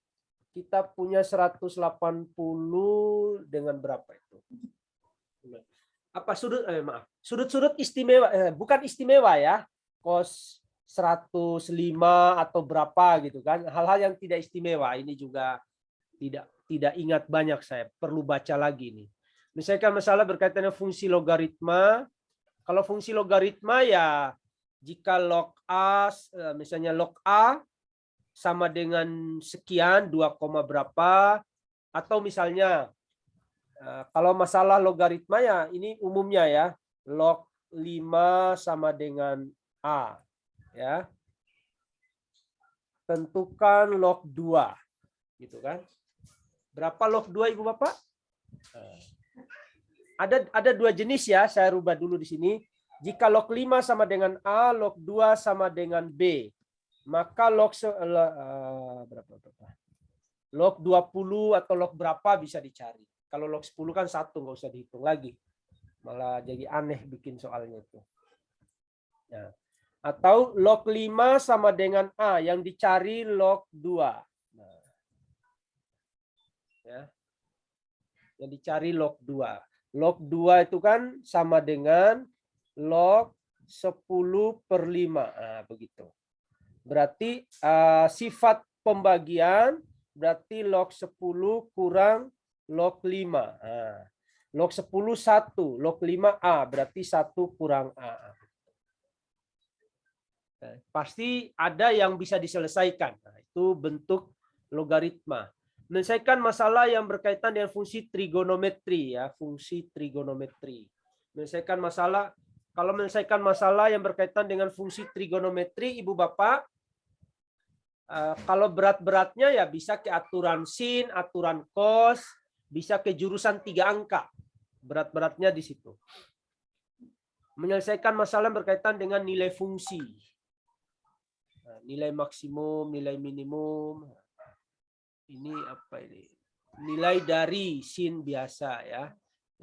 kita punya 180 dengan berapa itu? Apa sudut-sudut istimewa, bukan istimewa ya, cos 105 atau berapa gitu kan, hal-hal yang tidak istimewa ini juga tidak ingat banyak, saya perlu baca lagi nih. Misalkan masalah berkaitan dengan fungsi logaritma. Kalau fungsi logaritma ya jika log A, misalnya log A sama dengan sekian 2, berapa, atau misalnya kalau masalah logaritma ya ini umumnya ya, log 5 sama dengan A ya. Tentukan log 2 gitu kan. Berapa log 2 Ibu Bapak? Ada 2 jenis ya, saya rubah dulu di sini. Jika log 5 sama dengan A, log 2 sama dengan B, maka log log 20 atau log berapa bisa dicari. Kalau log 10 kan 1, nggak usah dihitung lagi. Malah jadi aneh bikin soalnya itu. Ya. Atau log 5 sama dengan A, yang dicari log 2. Nah. Ya. Yang dicari log 2. Log 2 itu kan sama dengan log 10/5. Nah, begitu. Berarti sifat pembagian berarti log 10 kurang log 5. Nah, log 10 1, log 5 A, berarti 1 kurang A. Nah, pasti ada yang bisa diselesaikan. Nah, itu bentuk logaritma. Menyelesaikan masalah yang berkaitan dengan fungsi trigonometri ya, fungsi trigonometri. Menyelesaikan masalah, kalau menyelesaikan masalah yang berkaitan dengan fungsi trigonometri, Ibu Bapak, kalau berat-beratnya ya bisa ke aturan sin, aturan cos, bisa ke jurusan 3 angka. Berat-beratnya di situ. Menyelesaikan masalah yang berkaitan dengan nilai fungsi. Nilai maksimum, nilai minimum. Ini apa ini? Nilai dari sin biasa ya.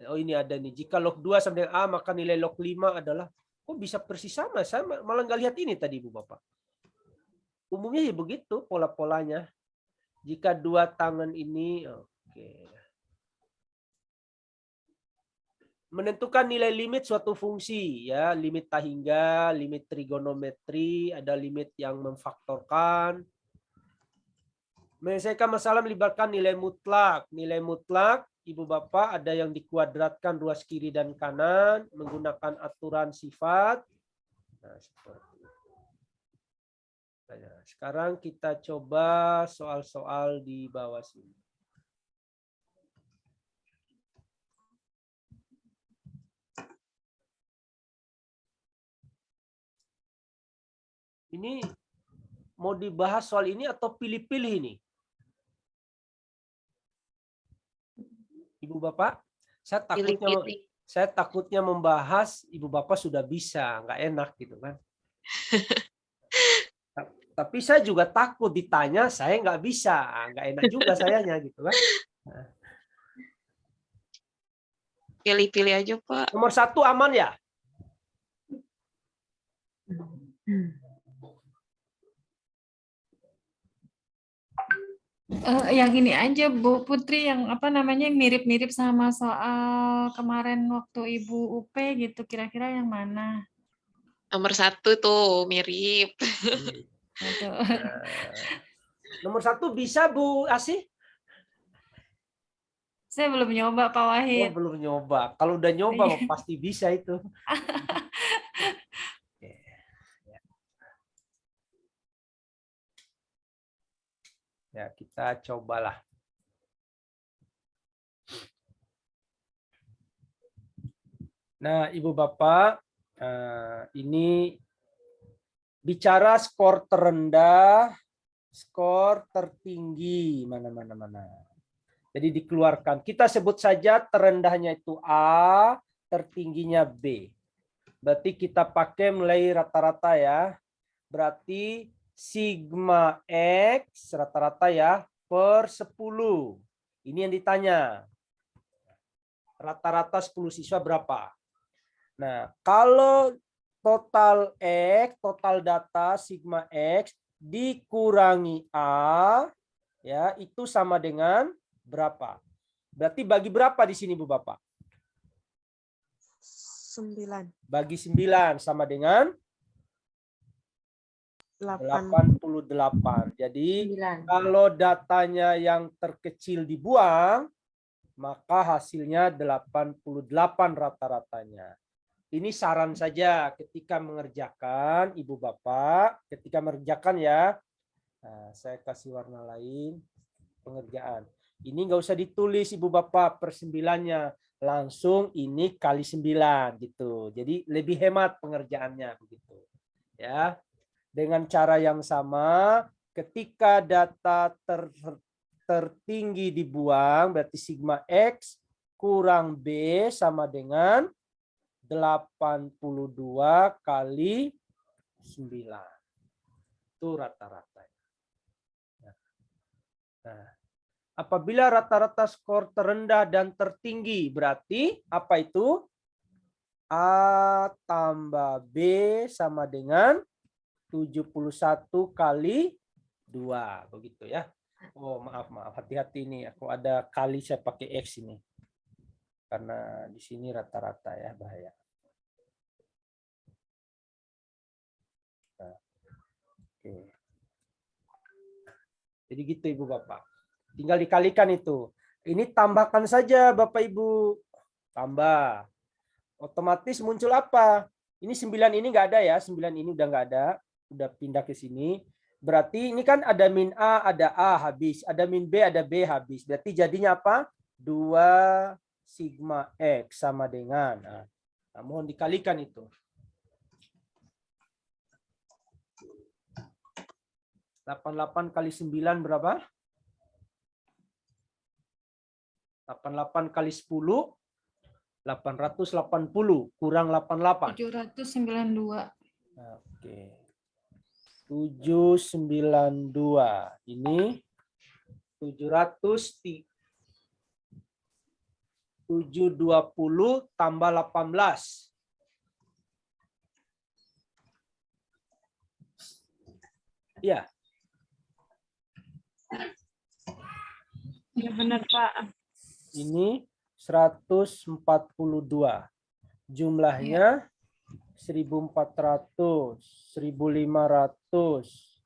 Oh ini ada nih. Jika log 2 sama dengan A, maka nilai log 5 adalah, kok bisa persis sama? Saya malah nggak lihat ini tadi Ibu Bapak. Umumnya ya begitu pola-polanya. Jika 2 tangan ini, oke. Menentukan nilai limit suatu fungsi ya, limit tahingga, limit trigonometri, ada limit yang memfaktorkan. Menyelesaikan masalah melibatkan nilai mutlak. Nilai mutlak, Ibu Bapak, ada yang dikuadratkan ruas kiri dan kanan menggunakan aturan sifat. Nah, seperti itu. Nah, sekarang kita coba soal-soal di bawah sini. Ini mau dibahas soal ini atau pilih-pilih ini? Ibu Bapak, saya takutnya membahas, Ibu Bapak sudah bisa, nggak enak gitu kan. Tapi saya juga takut ditanya, saya nggak bisa, nggak enak juga sayanya gitu kan. Pilih-pilih aja Pak. Nomor 1 aman ya? Yang ini aja Bu Putri, yang apa namanya, yang mirip-mirip sama soal kemarin waktu Ibu UP gitu, kira-kira yang mana? Nomor 1 tuh mirip. Nomor 1 bisa Bu Asih? Saya belum nyoba Pak Wahid. Oh, belum nyoba. Kalau udah nyoba pasti bisa itu. Ya, kita cobalah. Nah, Ibu Bapak, ini bicara skor terendah, skor tertinggi, mana. Jadi dikeluarkan. Kita sebut saja terendahnya itu A, tertingginya B. Berarti kita pakai mulai rata-rata ya. Berarti sigma X rata-rata ya per 10. Ini yang ditanya. rata-rata 10 siswa berapa. Nah, kalau total X, total data sigma X dikurangi A, ya itu sama dengan berapa? Berarti bagi berapa di sini Bu Bapak? 9. Bagi 9 sama dengan 88. Jadi 9. kalau datanya yang terkecil dibuang, maka hasilnya 88 rata-ratanya. Ini saran saja ketika mengerjakan, Ibu Bapak, ketika mengerjakan ya, nah, saya kasih warna lain, pengerjaan. Ini nggak usah ditulis Ibu Bapak per 9-nya, langsung ini kali 9 gitu. Jadi lebih hemat pengerjaannya begitu. Ya. Dengan cara yang sama, ketika data tertinggi dibuang, berarti sigma X kurang B sama dengan 82 kali 9. Itu rata-rata. Nah, apabila rata-rata skor terendah dan tertinggi, berarti apa itu? A tambah B sama dengan 71 kali 2. Begitu ya. Oh, maaf. Hati-hati nih. Aku ada kali saya pakai X ini. Karena di sini rata-rata ya, bahaya. Nah, oke. Jadi gitu Ibu Bapak. Tinggal dikalikan itu. Ini tambahkan saja Bapak Ibu. Tambah. Otomatis muncul apa? Ini 9 ini nggak ada ya. 9 ini udah nggak ada. Udah pindah ke sini. Berarti ini kan ada min A, ada A habis. Ada min B, ada B habis. Berarti jadinya apa? 2 sigma X sama dengan. Nah, mohon dikalikan itu. 88 kali 9 berapa? 88 kali 10. 880 kurang 88. 792. Oke. 792. Ini 720 tambah 18. Iya. Ya benar Pak. Ini 142. Jumlahnya 1.400, 1.500,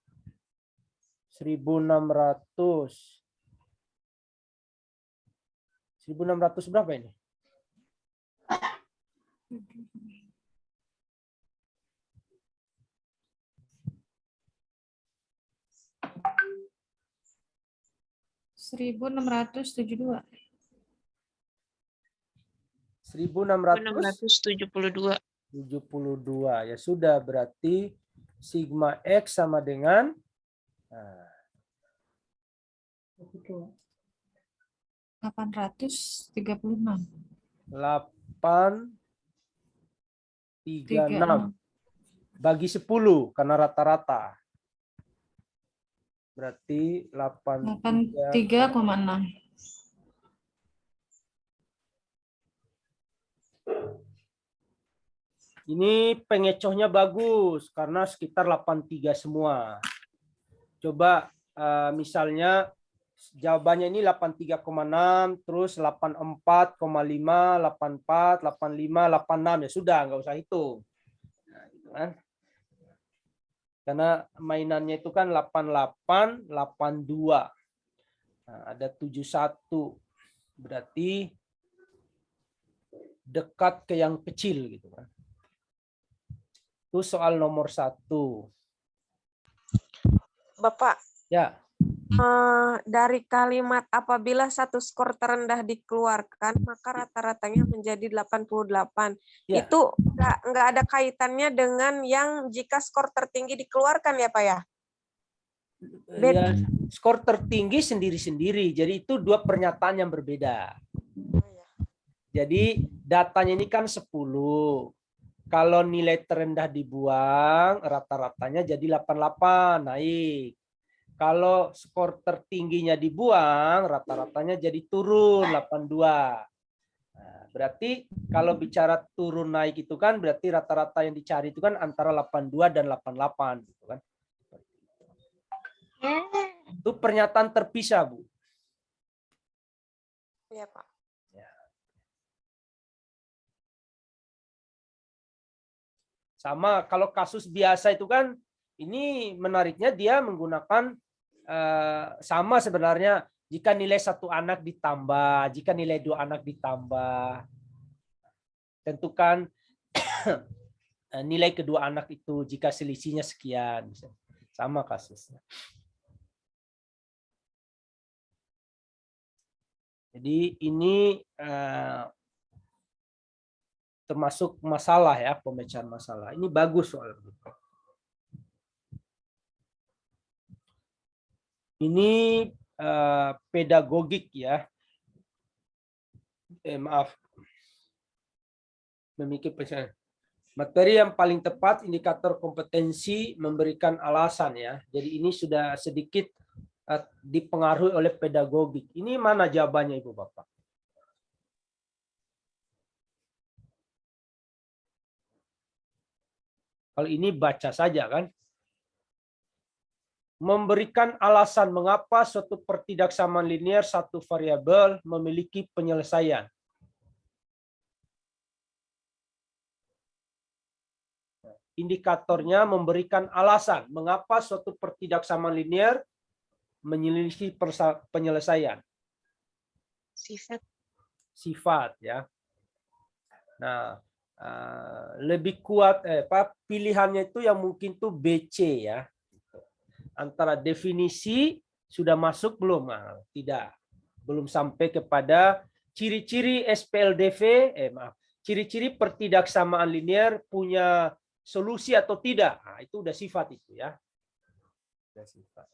1.600. 1.600 berapa ini? $1.672. 672. 72. Ya sudah, berarti sigma X sama dengan 836. 836 bagi 10 karena rata-rata. Berarti 83,6. Ini pengecohnya bagus karena sekitar 83 semua. Coba misalnya jawabannya ini 83,6, terus 84,5, 84, 85, 86 ya sudah, nggak usah hitung. Nah, gitu kan. Karena mainannya itu kan 88, 82. Nah, ada 71. Berarti dekat ke yang kecil gitu kan. Itu soal nomor 1. Bapak, Ya. dari kalimat apabila satu skor terendah dikeluarkan, maka rata-ratanya menjadi 88. Ya. Itu nggak ada kaitannya dengan yang jika skor tertinggi dikeluarkan ya Pak ya? Ya, skor tertinggi sendiri-sendiri. Jadi itu dua pernyataan yang berbeda. Jadi datanya ini kan 10. Kalau nilai terendah dibuang, rata-ratanya jadi 88, naik. Kalau skor tertingginya dibuang, rata-ratanya jadi turun 82. Nah, berarti kalau bicara turun naik itu kan berarti rata-rata yang dicari itu kan antara 82 dan 88 gitu kan. Itu pernyataan terpisah, Bu. Iya, Pak. Sama kalau kasus biasa itu kan ini menariknya dia menggunakan sama sebenarnya jika nilai satu anak ditambah, jika nilai dua anak ditambah, tentukan nilai kedua anak itu jika selisihnya sekian, sama kasusnya. Jadi ini termasuk masalah ya, pemecahan masalah. Ini bagus soal itu. Ini pedagogik ya. Maaf. Memikir pesan. Materi yang paling tepat, indikator kompetensi, memberikan alasan ya. Jadi ini sudah sedikit dipengaruhi oleh pedagogik. Ini mana jawabannya Ibu Bapak? Kalau ini baca saja kan. Memberikan alasan mengapa suatu pertidaksamaan linear satu variabel memiliki penyelesaian. Indikatornya memberikan alasan mengapa suatu pertidaksamaan linear memiliki penyelesaian. Sifat ya. Nah, lebih kuat pilihannya itu yang mungkin tuh BC ya. Antara definisi sudah masuk belum? Nah, tidak. Belum sampai kepada ciri-ciri SPLDV, ciri-ciri pertidaksamaan linear punya solusi atau tidak. Nah, itu udah sifat itu ya. Udah sifat.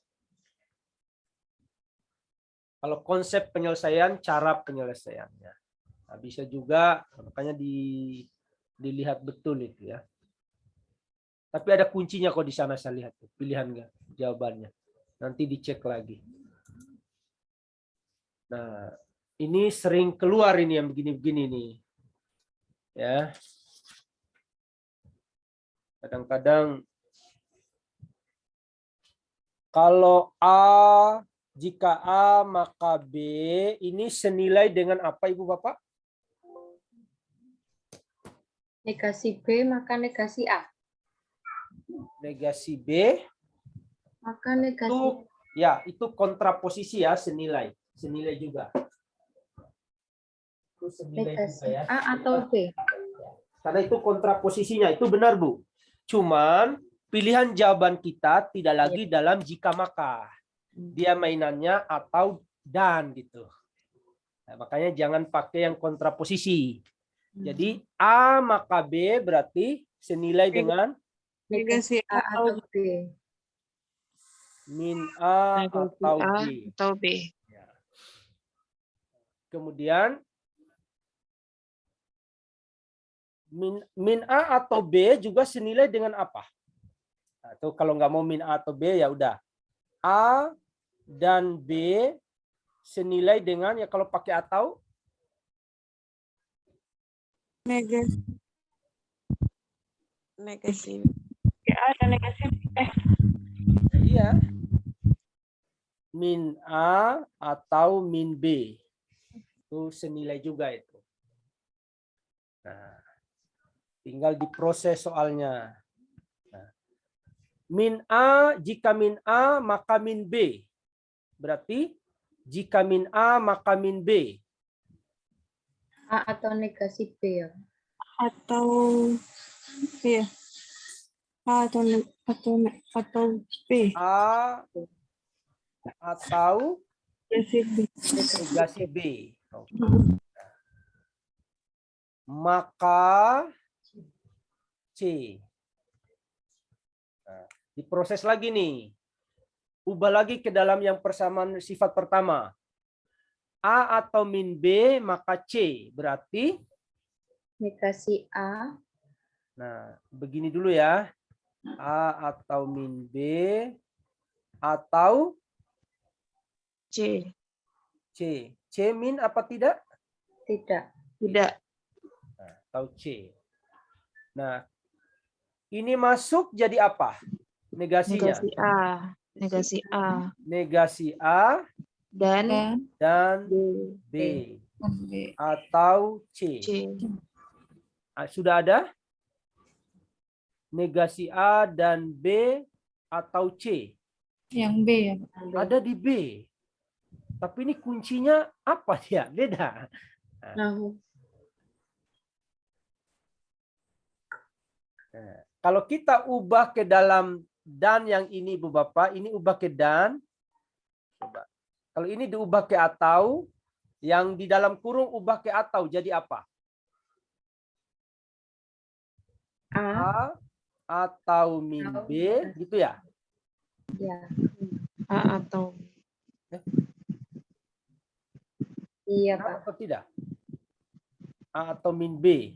Kalau konsep penyelesaian, cara penyelesaiannya. Nah, bisa juga makanya dilihat betul itu ya. Tapi ada kuncinya kok di sana saya lihat pilihan enggak jawabannya. Nanti dicek lagi. Nah, ini sering keluar ini yang begini-begini nih. Ya. Kadang-kadang kalau A, jika A maka B ini senilai dengan apa Ibu Bapak? Negasi B maka negasi A. Negasi B Maka negasi itu ya itu kontraposisi ya, senilai juga. Itu senilai negasi juga ya. A atau B. Karena itu kontraposisinya itu benar Bu. Cuman pilihan jawaban kita tidak lagi dalam jika maka. Dia mainannya atau dan gitu. Nah, makanya jangan pakai yang kontraposisi. Jadi A maka B berarti senilai dengan Negasi A atau B. min A atau A B. atau B. Ya. Kemudian min A atau B juga senilai dengan apa? Atau kalau nggak mau min A atau B ya udah. A dan B senilai dengan ya kalau pakai atau Negasi. A dan negasi iya. Min A atau min B. Itu senilai juga itu. Nah, tinggal diproses soalnya. Nah, min A, jika min A maka min B. Berarti jika min A maka min B. A atau negasi B ya. atau iya A atau B. A atau Negasi B. negasi B. Oke. Maka C. Nah, diproses lagi nih. Ubah lagi ke dalam yang persamaan sifat pertama. A atau min B maka C. Berarti Negasi A. nah, begini dulu ya. A atau min B atau C. C. C min apa tidak? Tidak. Tidak. atau C. Nah, ini masuk jadi apa? Negasinya. Negasi A. Negasi A. Negasi A Dan dan B. B atau C. C. Sudah ada? Negasi A dan B atau C. Yang B ya. Ada di B. Tapi ini kuncinya apa dia? Beda. Nah, kalau kita ubah ke dalam dan yang ini Ibu Bapak, ini ubah ke dan. Coba. Kalau ini diubah ke atau, yang di dalam kurung ubah ke atau, jadi apa? A atau min B, gitu ya? Ya. A atau Iya, Benar Pak. atau tidak? A atau min B.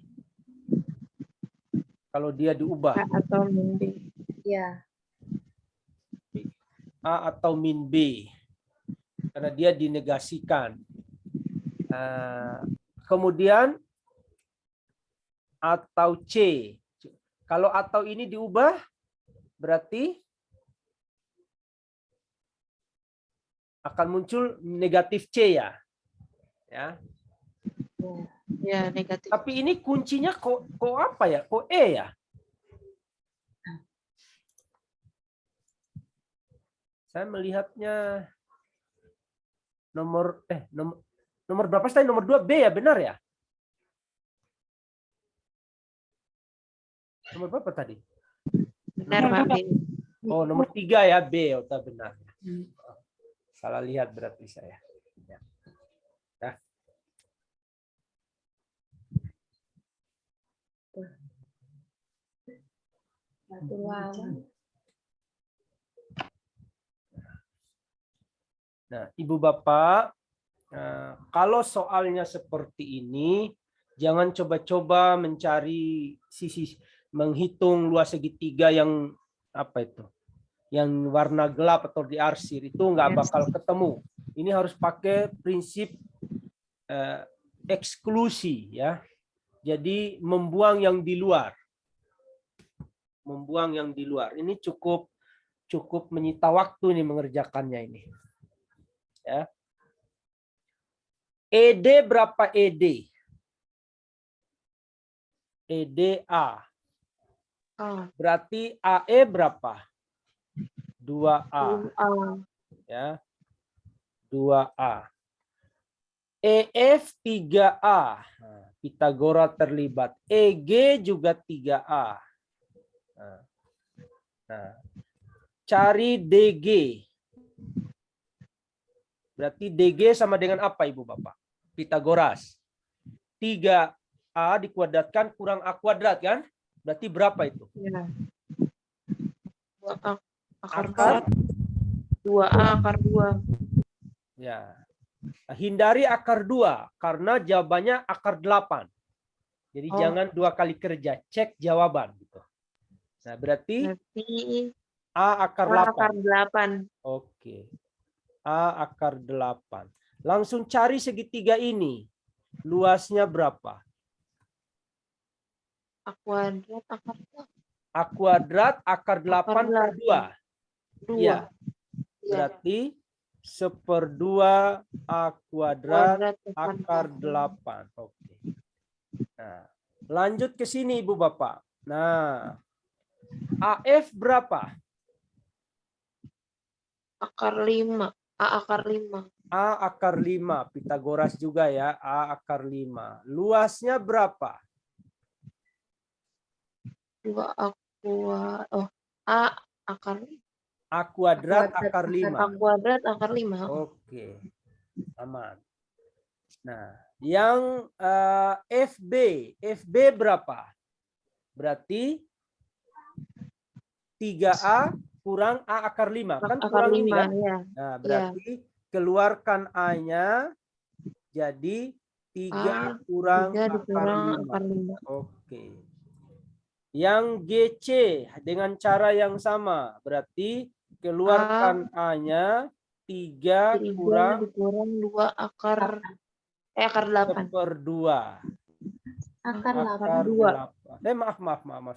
Kalau dia diubah. A atau min B. Iya. A atau min B. Karena dia dinegasikan. Kemudian atau C. Kalau atau ini diubah, berarti akan muncul negatif C ya. Ya. Ya, negatif. Tapi ini kuncinya kok apa ya? Kok E ya? Saya melihatnya nomor berapa tadi? Nomor 2 B ya, benar ya? Nomor berapa tadi? Benar, Pak B. Oh, nomor 3 ya, B. Oh, benar. Salah lihat berarti saya. Ya. Ya. Nah, Ibu Bapak, kalau soalnya seperti ini, jangan coba-coba mencari sisi, menghitung luas segitiga yang apa itu, yang warna gelap atau diarsir, itu nggak bakal ketemu. Ini harus pakai prinsip eksklusi ya. Jadi membuang yang di luar. Membuang yang di luar. Ini cukup menyita waktu nih mengerjakannya ini. Ya. ED berapa ED? EDA. Berarti AE berapa? 2A. Ya. 2A. EF 3A. Pitagora terlibat. EG juga 3A. Nah, cari DG. Berarti DG sama dengan apa Ibu Bapak? Pitagoras. 3A dikuadratkan kurang A kuadrat kan? Berarti berapa itu? Ya. 2A Akar 2A akar 2. Ya. Hindari akar 2 karena jawabannya akar 8. Jadi jangan 2 kali kerja, cek jawaban gitu. Nah, berarti A akar 8. Oke. A akar 8. Langsung cari segitiga ini. Luasnya berapa? A kuadrat akar 2. A kuadrat akar 8 per 2. Iya. Berarti 1/2 A kuadrat akar 8. Oke. Nah, lanjut ke sini Ibu Bapak. Nah, AF berapa? Akar 5. A akar 5. A akar 5. Pitagoras juga ya. A akar 5. Luasnya berapa? 2A A akar A kuadrat akar 5. A kuadrat akar 5. Oke. Aman. Nah, yang FB. FB berapa? Berarti 3A kurang A akar 5. Kan Akar kurang 5, ini kan? ya. Nah, berarti keluarkan A-nya jadi 3 kurang akar 5. Oke. Yang GC dengan cara yang sama. Berarti keluarkan A-nya 3 kurang 2 akar 8. 1/2. Akar Akar 8. 8. Maaf,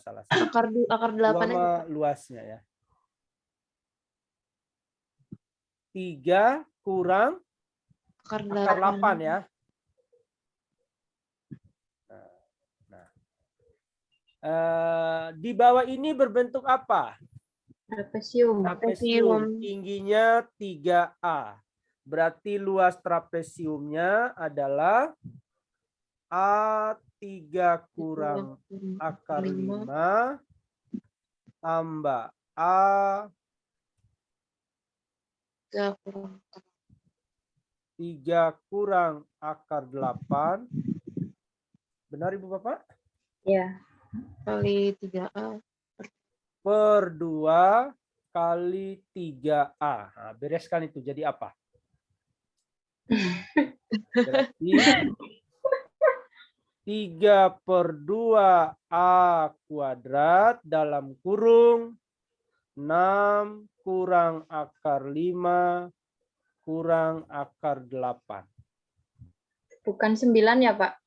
salah. Akar 8 Dua aja. mah luasnya ya. 3 kurang Akar akar 8 ya. Di bawah ini berbentuk apa? Trapesium. Trapesium. Tingginya 3A. Berarti luas trapesiumnya adalah A3 kurang akar 5 tambah A 3 kurang akar 8. Benar Ibu Bapak? Ya. kali 3A. Per 2 kali 3A. Nah, bereskan itu jadi apa? Berarti 3/2A kuadrat dalam kurung 6 kurang akar 5 kurang akar 8. Bukan 9 ya, Pak?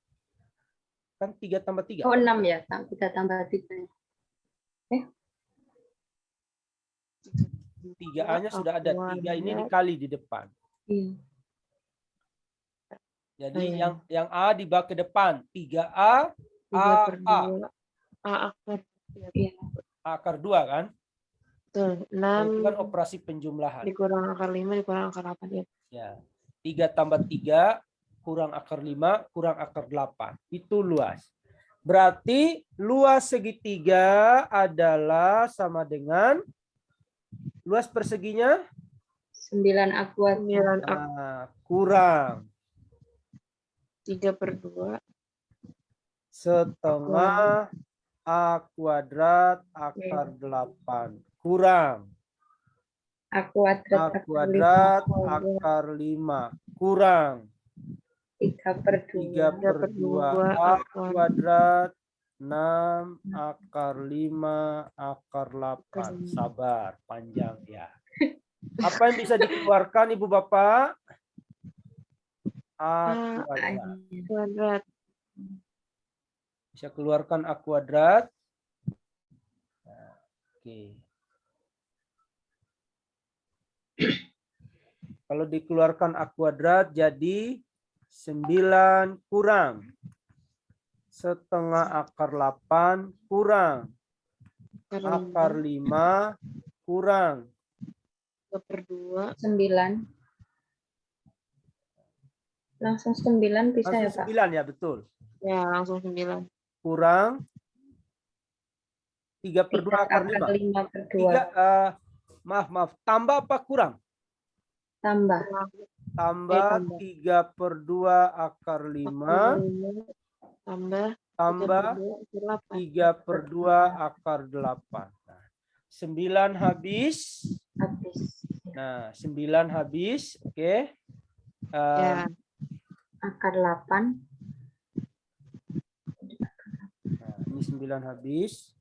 Kan 3 tambah 3. Oh, 6 ya. 3 tambah 3. 3A-nya sudah ada. 3 ini dikali di depan. Iya. Jadi yang A dibawa ke depan. 3A, 3/2 A akar. Iya. akar 2 kan? Betul. Itu kan 6 operasi penjumlahan. dikurang akar 5 dikurang akar 8 ya. Ya. 3 tambah 3 kurang akar 5 kurang akar 8. Itu luas. Berarti luas segitiga adalah sama dengan luas perseginya 9A kuadrat. 9A kurang 3/2 setengah A kuadrat akar 8 kurang A kuadrat A kuadrat akar 5 kurang 3/2 A kuadrat 6 akar 5 akar 8. Sabar, panjang ya. Apa yang bisa dikeluarkan Ibu Bapak? A kuadrat. kuadrat. Bisa keluarkan A kuadrat. Oke. Kalau dikeluarkan A kuadrat jadi 9 kurang setengah akar 8 kurang akar 5 kurang 3/2 9. Langsung 9 bisa ya, langsung Pak? 9 ya, betul. ya langsung 9 Kurang 3/2 akar 5. 5/2. Maaf. Tambah apa kurang? Tambah. Tambah 3/2 akar 5 tambah tambah 3/2 akar 8. Nah, 9 habis. Habis. Nah, 9 habis. Oke. ya Akar 8. Nah, ini 9 habis.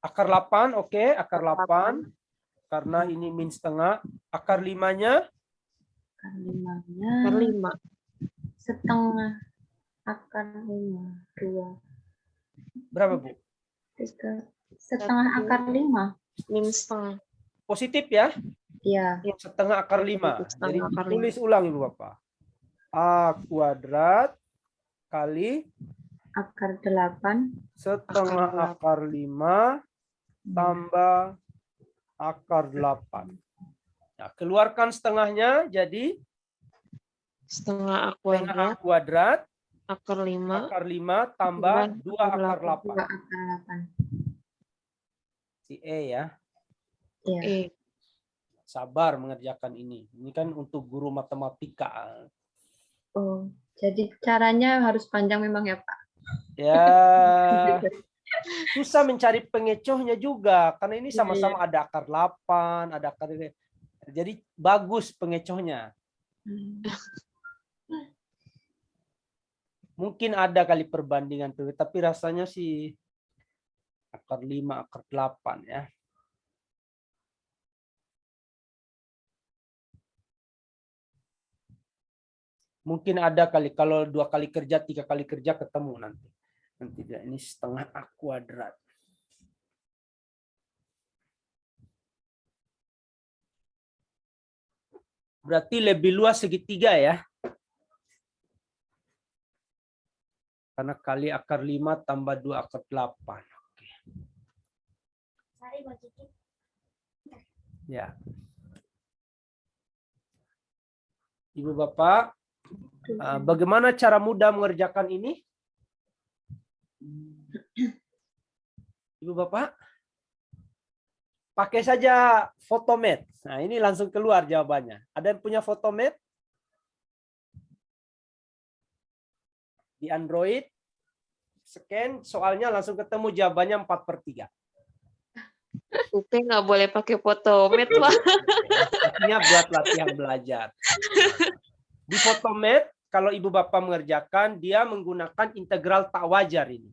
Akar 8, oke. Akar 8. Karena ini min setengah. Akar 5-nya? Akar 5-nya. akar 5 Setengah. Akar 5. 2. Berapa, Bu? 3. Setengah akar 5. min setengah. Positif ya? Iya. Setengah akar 5. Setengah Jadi akar tulis ulang Ibu Bapak. A kuadrat kali Akar 8. setengah akar 5 tambah akar 8. Nah, keluarkan setengahnya jadi setengah A setengah A kuadrat kuadrat akar 5 akar 5 tambah 2 akar 2 8. akar 8. Si E ya. Iya. Sabar mengerjakan ini. Ini kan untuk guru matematika. Oh, jadi caranya harus panjang memang ya, Pak? Ya, susah mencari pengecohnya juga. Karena ini sama-sama ada akar 8, ada akar... Jadi bagus pengecohnya. Mungkin ada kali perbandingan, tapi rasanya sih akar 5, akar 8 ya. Mungkin ada kali kalau 2 kali kerja, 3 kali kerja ketemu nanti. Nanti ini setengah A kuadrat. Berarti lebih luas segitiga ya. Karena kali akar 5 tambah 2 akar 8. Oke. Ya. Ibu Bapak, bagaimana cara mudah mengerjakan ini? Ibu Bapak, pakai saja Photomat. Nah, ini langsung keluar jawabannya. Ada yang punya Photomat? Di Android, scan soalnya langsung ketemu jawabannya 4/3. UP nggak boleh pakai Photomat, Pak. Artinya buat latihan belajar. Di Photomat, kalau Ibu Bapak mengerjakan, dia menggunakan integral tak wajar ini.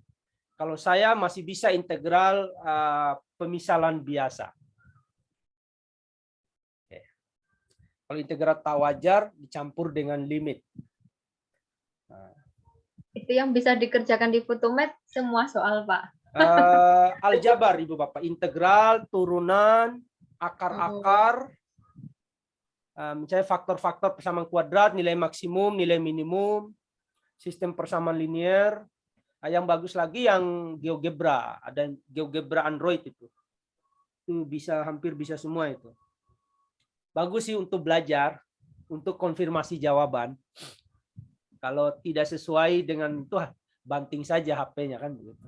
Kalau saya masih bisa integral pemisalan biasa. Oke. Kalau integral tak wajar dicampur dengan limit. Nah. Itu yang bisa dikerjakan di Photomat semua soal, Pak. Aljabar, Ibu Bapak, integral, turunan, akar-akar, misalnya faktor-faktor persamaan kuadrat, nilai maksimum, nilai minimum, sistem persamaan linear. Yang bagus lagi yang GeoGebra, ada GeoGebra Android itu bisa hampir bisa semua itu. Bagus sih untuk belajar, untuk konfirmasi jawaban. Kalau tidak sesuai dengan itu, banting saja HP-nya kan begitu.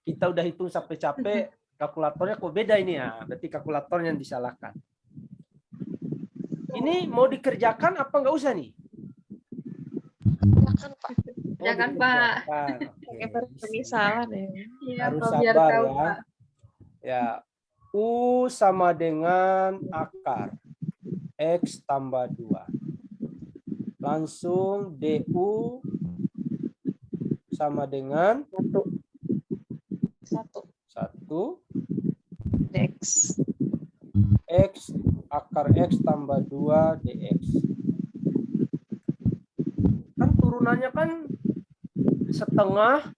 Kita udah hitung sampai capek, kalkulatornya kok beda ini ya, berarti kalkulatornya yang disalahkan. Ini mau dikerjakan apa nggak usah nih? Silakan, Pak. Jangan, Pak. Pakai permisalan ya. Iya, Harus Pak, biar sabar tahu, ya. Pak. Ya, U sama dengan akar X tambah 2. Langsung DU sama dengan 1 Dex. X akar X tambah 2 DX. Kan turunannya kan setengah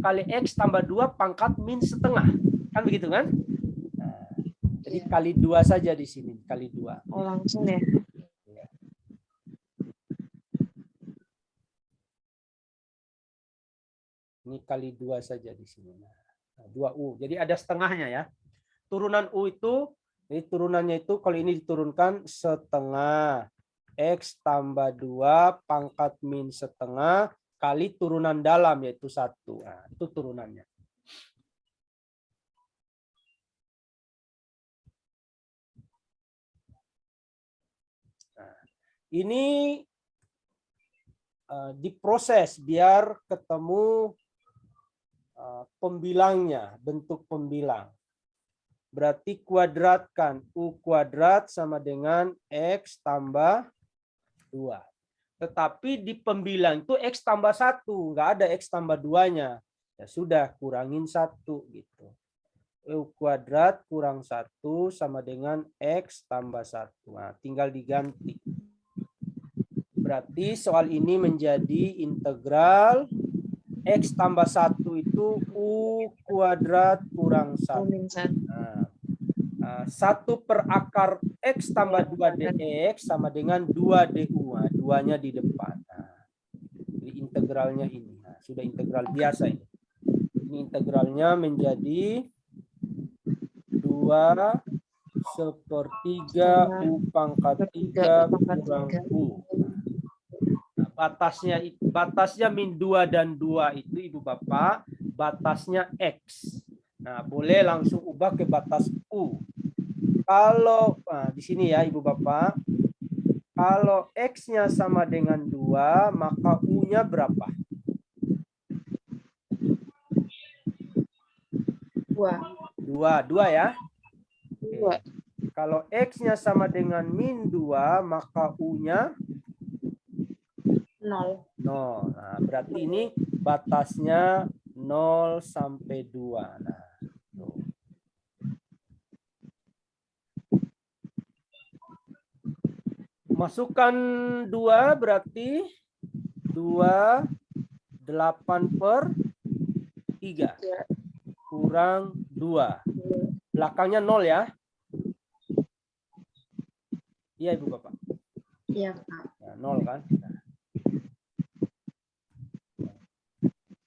kali X tambah 2 pangkat min setengah. Kan begitu kan? Nah, jadi kali 2 saja di sini. Kali 2. Oh, langsung ya. Ini kali 2 saja di sini. Nah, 2U. Jadi ada setengahnya ya. Turunan U itu, jadi turunannya itu kalau ini diturunkan setengah X tambah 2 pangkat min setengah kali turunan dalam yaitu 1. Nah, itu turunannya. Nah, ini diproses biar ketemu pembilangnya, bentuk pembilang. Berarti kuadratkan U kuadrat sama dengan X tambah 2. Tetapi di pembilang itu X tambah 1. Nggak ada X tambah 2-nya. Ya sudah, kurangin 1 gitu. U kuadrat kurang 1 sama dengan X tambah 1. Nah, tinggal diganti. Berarti soal ini menjadi integral X tambah 1 itu U kuadrat kurang 1. Nah, 1 per akar X tambah 2 DX sama dengan 2 DU. Nah, 2-nya di depan. Nah, jadi integralnya ini. Nah, sudah integral biasa ini. Ini integralnya menjadi 2/3 U pangkat 3 kurang U. Batasnya min 2 dan 2 itu Ibu Bapak, batasnya X. Nah, boleh langsung ubah ke batas U. Kalau di sini ya Ibu Bapak, kalau X-nya sama dengan 2, maka U-nya berapa? 2 ya? 2. Kalau X-nya sama dengan min 2, maka U-nya 0. Nah, berarti ini batasnya 0 sampai 2. Nah, tuh. Masukkan 2 berarti 2 8/3 kurang 2. Belakangnya 0 ya. Iya Ibu Bapak. Iya, Pak. Nah, 0 kan. Nah.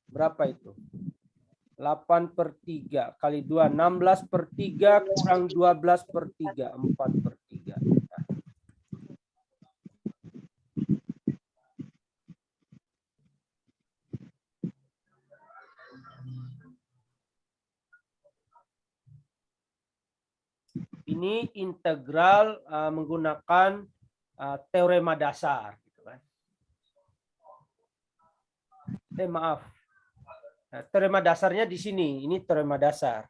Berapa itu? 8/3 kali 2, 16/3 kurang 12/3, 4/3. Nah. Ini integral menggunakan teorema dasar. Gitu kan. Maaf. Nah, teorema dasarnya di sini. Ini teorema dasar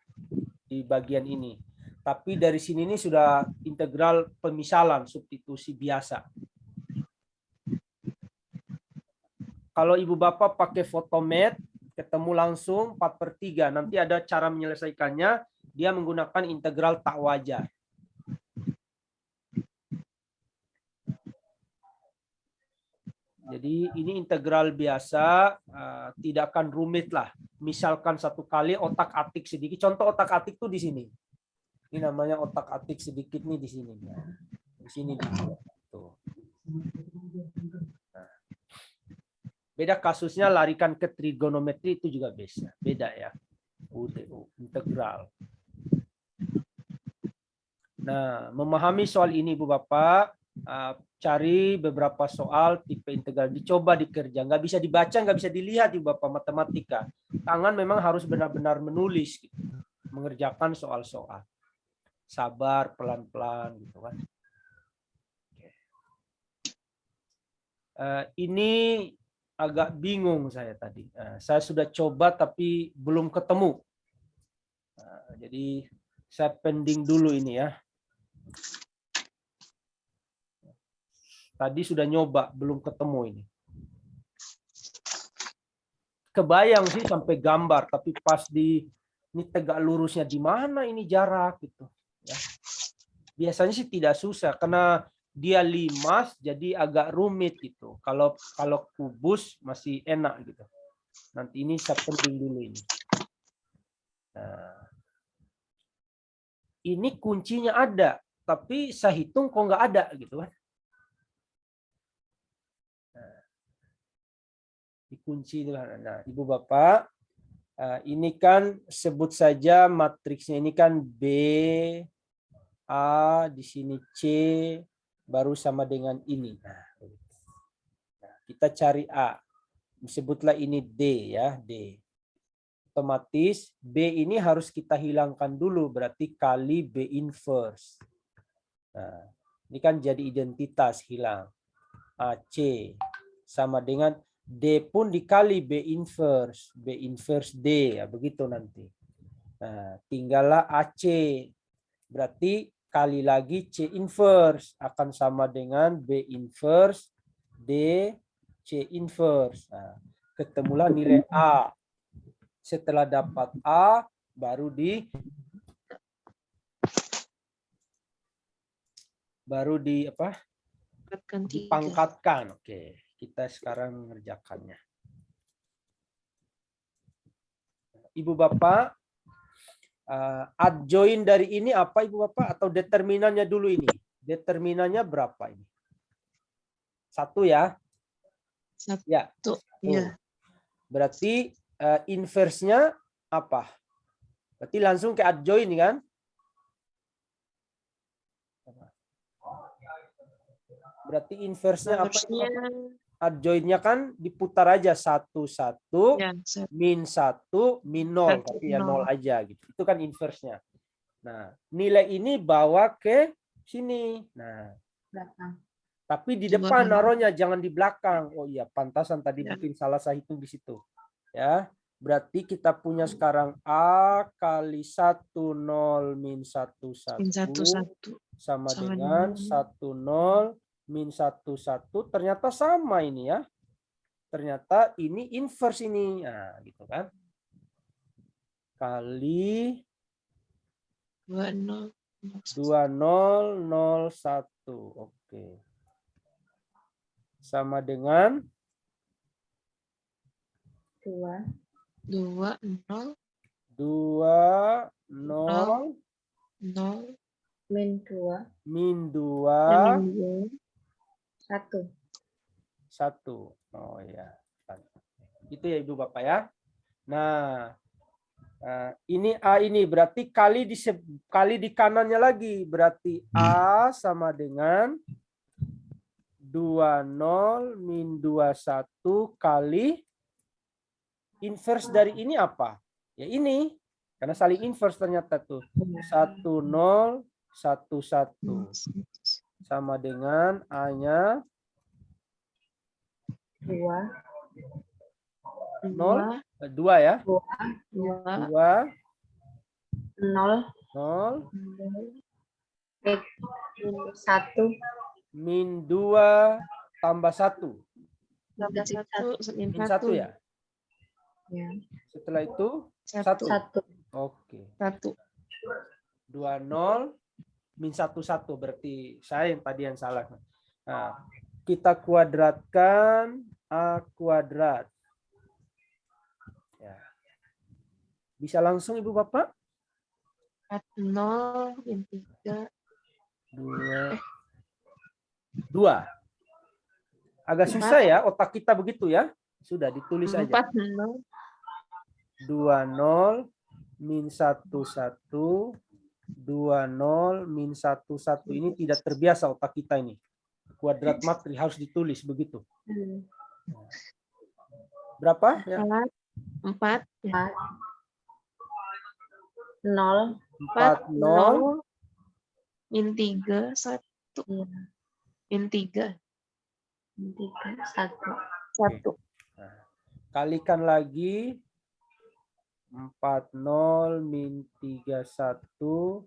di bagian ini. Tapi dari sini ini sudah integral pemisalan substitusi biasa. Kalau Ibu Bapak pakai Photomath, ketemu langsung 4/3. Nanti ada cara menyelesaikannya. Dia menggunakan integral tak wajar. Jadi ini integral biasa, tidak akan rumit lah. Misalkan satu kali otak-atik sedikit. Contoh otak-atik tuh di sini. Ini namanya otak-atik sedikit nih di sini. Di sini. Tuh. Nah. Beda kasusnya larikan ke trigonometri itu juga bisa. Beda ya. UTU, integral. Nah, memahami soal ini Ibu Bapak, cari beberapa soal tipe integral, dicoba dikerja, nggak bisa dibaca, nggak bisa dilihat Ibu Bapak matematika. Tangan memang harus benar-benar menulis, gitu. Mengerjakan soal-soal. Sabar, pelan-pelan, gitu kan. Ini agak bingung saya tadi. Saya sudah coba tapi belum ketemu. Jadi saya pending dulu ini ya. Tadi sudah nyoba, belum ketemu ini. Kebayang sih sampai gambar, tapi pas ini tegak lurusnya di mana ini jarak gitu. Ya. Biasanya sih tidak susah, karena dia limas jadi agak rumit gitu. Kalau kubus masih enak gitu. Nanti ini saya pending dulu ini. Nah. Ini kuncinya ada, tapi saya hitung kok nggak ada gitu kan. Dikunci itu. Nah, Ibu Bapak, ini kan sebut saja matriksnya ini kan B, A, di sini C, baru sama dengan ini. Nah, kita cari A. Sebutlah ini D ya, D. Otomatis B ini harus kita hilangkan dulu, berarti kali B inverse. Nah, ini kan jadi identitas hilang. AC sama dengan D pun dikali B inverse D, ya begitu nanti. Nah, tinggallah AC. Berarti kali lagi C inverse akan sama dengan B inverse D C inverse. Nah, ketemulah nilai A. Setelah dapat A, baru dipangkatkan. Oke, kita sekarang mengerjakannya. Ibu Bapak, adjoin dari ini apa Ibu Bapak? Atau determinannya dulu ini? Determinannya berapa ini? 1 ya? 1. Ya. Iya. Berarti inverse-nya apa? Berarti langsung ke adjoin kan? Berarti inverse-nya apa? Adjoin-nya kan diputar aja 1, 1, Ya, min 1, min 0. Tapi ya 0 aja gitu. Itu kan inverse-nya. Nah, nilai ini bawa ke sini. Nah, Belakang. tapi di depan naruhnya, jangan di belakang. Oh iya, pantasan tadi bikin salah, saya hitung di situ. Ya, berarti kita punya sekarang A kali 1, 0, min 1, 1. Sama dengan 1, 0, min 1, 1. Ternyata sama ini ya. Ternyata ini inverse ini. Nah, gitu kan. Kali 20, 20, 01. Oke. sama dengan 2 2, 0, 2, 0, 0, min 2 min 2, min 1. 1. Oh ya. Itu ya Ibu Bapak ya. Nah, ini A ini berarti kali di kanannya lagi. Berarti A sama dengan 20 min 21 kali inverse dari ini apa? Ya ini. Karena saling inverse ternyata tuh. 10, 11 sama dengan A-nya 2 0, 2 ya. 2, 2, 0 0, min 1 min 2 tambah 1. tambah 1. Min 1 ya. Ya. Setelah itu 1. 1. Oke. 1. 20 min 1, 1. Berarti saya yang tadi yang salah. Nah, kita kuadratkan A kuadrat. Ya. Bisa langsung Ibu Bapak? 0, min 3. 2. Agak susah ya, otak kita begitu ya. Sudah ditulis aja. 4, 0. 20 min 1, 1. 20 min 1, 1. Ini tidak terbiasa otak kita ini. Kuadrat matriks harus ditulis begitu. Berapa? Ya. 4, 0 4, 0. min 3, 1. Min 3, 1. Nah, kalikan lagi 40 min 31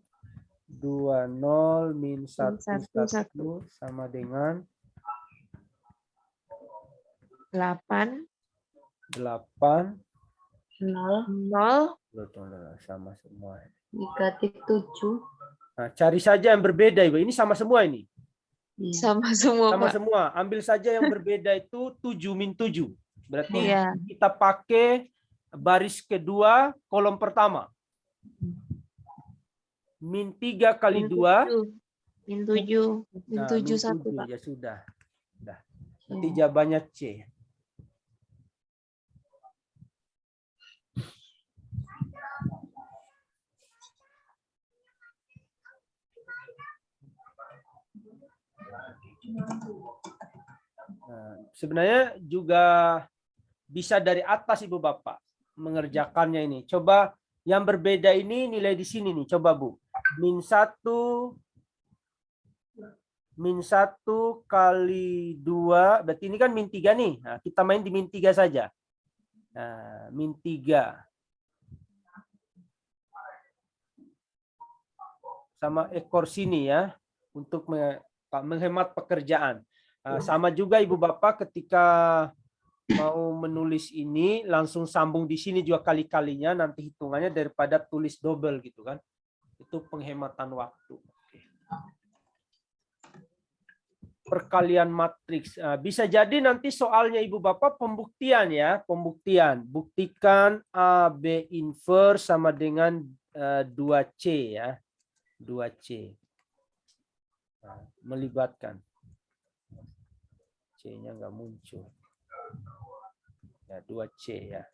20 min 11 sama dengan 8, 8 0 sama semua. negatif 7. Nah, cari saja yang berbeda Ibu. Ini sama semua ini. sama semua, Sama Pak. semua. Ambil saja yang berbeda itu 7 min 7. Berarti Iya. kita pakai baris kedua kolom pertama. Min 3 kali 2. Min 7. Min Nah, 7, min 1, 7. Pak. Ya sudah. Nanti jawabannya C. Nah, sebenarnya juga bisa dari atas Ibu Bapak mengerjakannya ini. Coba yang berbeda ini nilai di sini nih. Coba Bu. Min 1 kali 2. Berarti ini kan min 3 nih. Nah, kita main di min 3 saja. Nah, min 3. Sama ekor sini ya. Untuk menghemat pekerjaan. Sama juga Ibu Bapak ketika mau menulis ini langsung sambung di sini juga kali-kalinya nanti hitungannya daripada tulis double gitu kan. Itu penghematan waktu. Perkalian matriks. Bisa jadi nanti soalnya Ibu Bapak pembuktian ya, pembuktian. Buktikan AB inverse sama dengan 2C ya. 2C. Melibatkan. C-nya nggak muncul. Ya, 2C ya.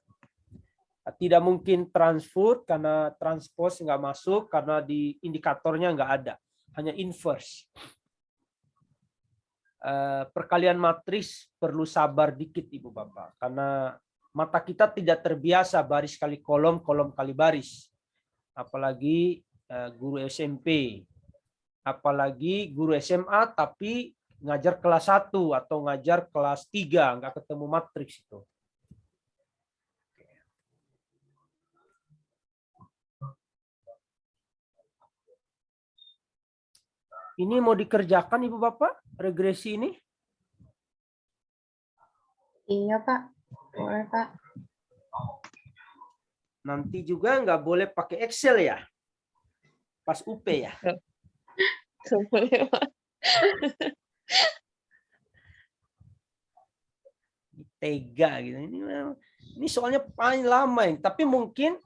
Tidak mungkin transpose karena transpose nggak masuk karena di indikatornya nggak ada. Hanya inverse. Perkalian matriks perlu sabar dikit Ibu Bapak. Karena mata kita tidak terbiasa baris kali kolom, kolom kali baris. Apalagi guru SMP. Apalagi guru SMA tapi ngajar kelas 1 atau ngajar kelas 3 nggak ketemu matriks itu. Ini mau dikerjakan Ibu Bapak regresi ini? Iya Pak, boleh Pak. Nanti juga nggak boleh pakai Excel ya? Pas UP ya? Boleh, Pak. tega gitu. Ini soalnya paling lama ini. Tapi mungkin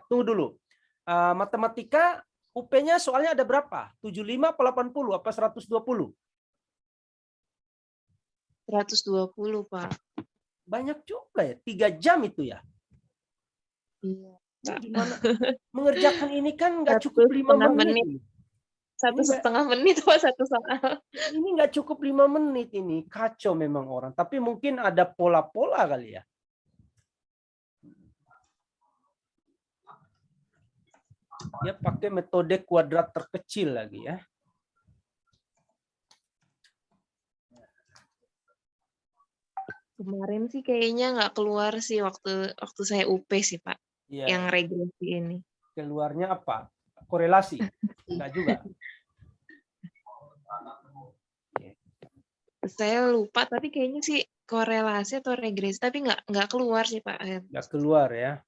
tunggu dulu. Matematika UP-nya soalnya ada berapa? 75 apa 80 apa 120? 120, Pak. Banyak juga ya. 3 jam itu ya. Iya. Pak. Gimana? Mengerjakan ini kan nggak cukup 5 1,5 menit. menit. 1,5 menit Pak, satu soal. Ini nggak cukup 5 menit ini. Kacau memang orang. Tapi mungkin ada pola-pola kali ya. Dia pakai metode kuadrat terkecil lagi ya. Kemarin sih kayaknya nggak keluar sih waktu saya UP sih, Pak. Iya. Yang regresi ini. Keluarnya apa? Korelasi? Enggak juga. Saya lupa, tapi kayaknya sih korelasi atau regresi, tapi nggak keluar sih, Pak. Enggak keluar ya.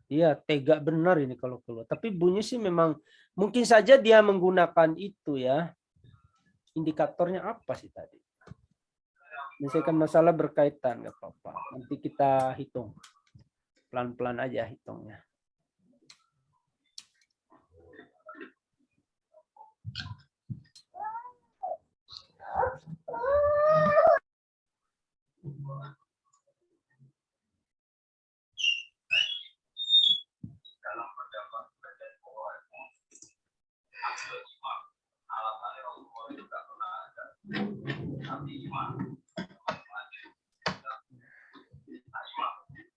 Iya, tega benar ini kalau keluar. Tapi bunyi sih memang mungkin saja dia menggunakan itu ya. Indikatornya apa sih tadi? Misalkan masalah berkaitan, nggak apa-apa. Nanti kita hitung. Pelan-pelan aja hitungnya.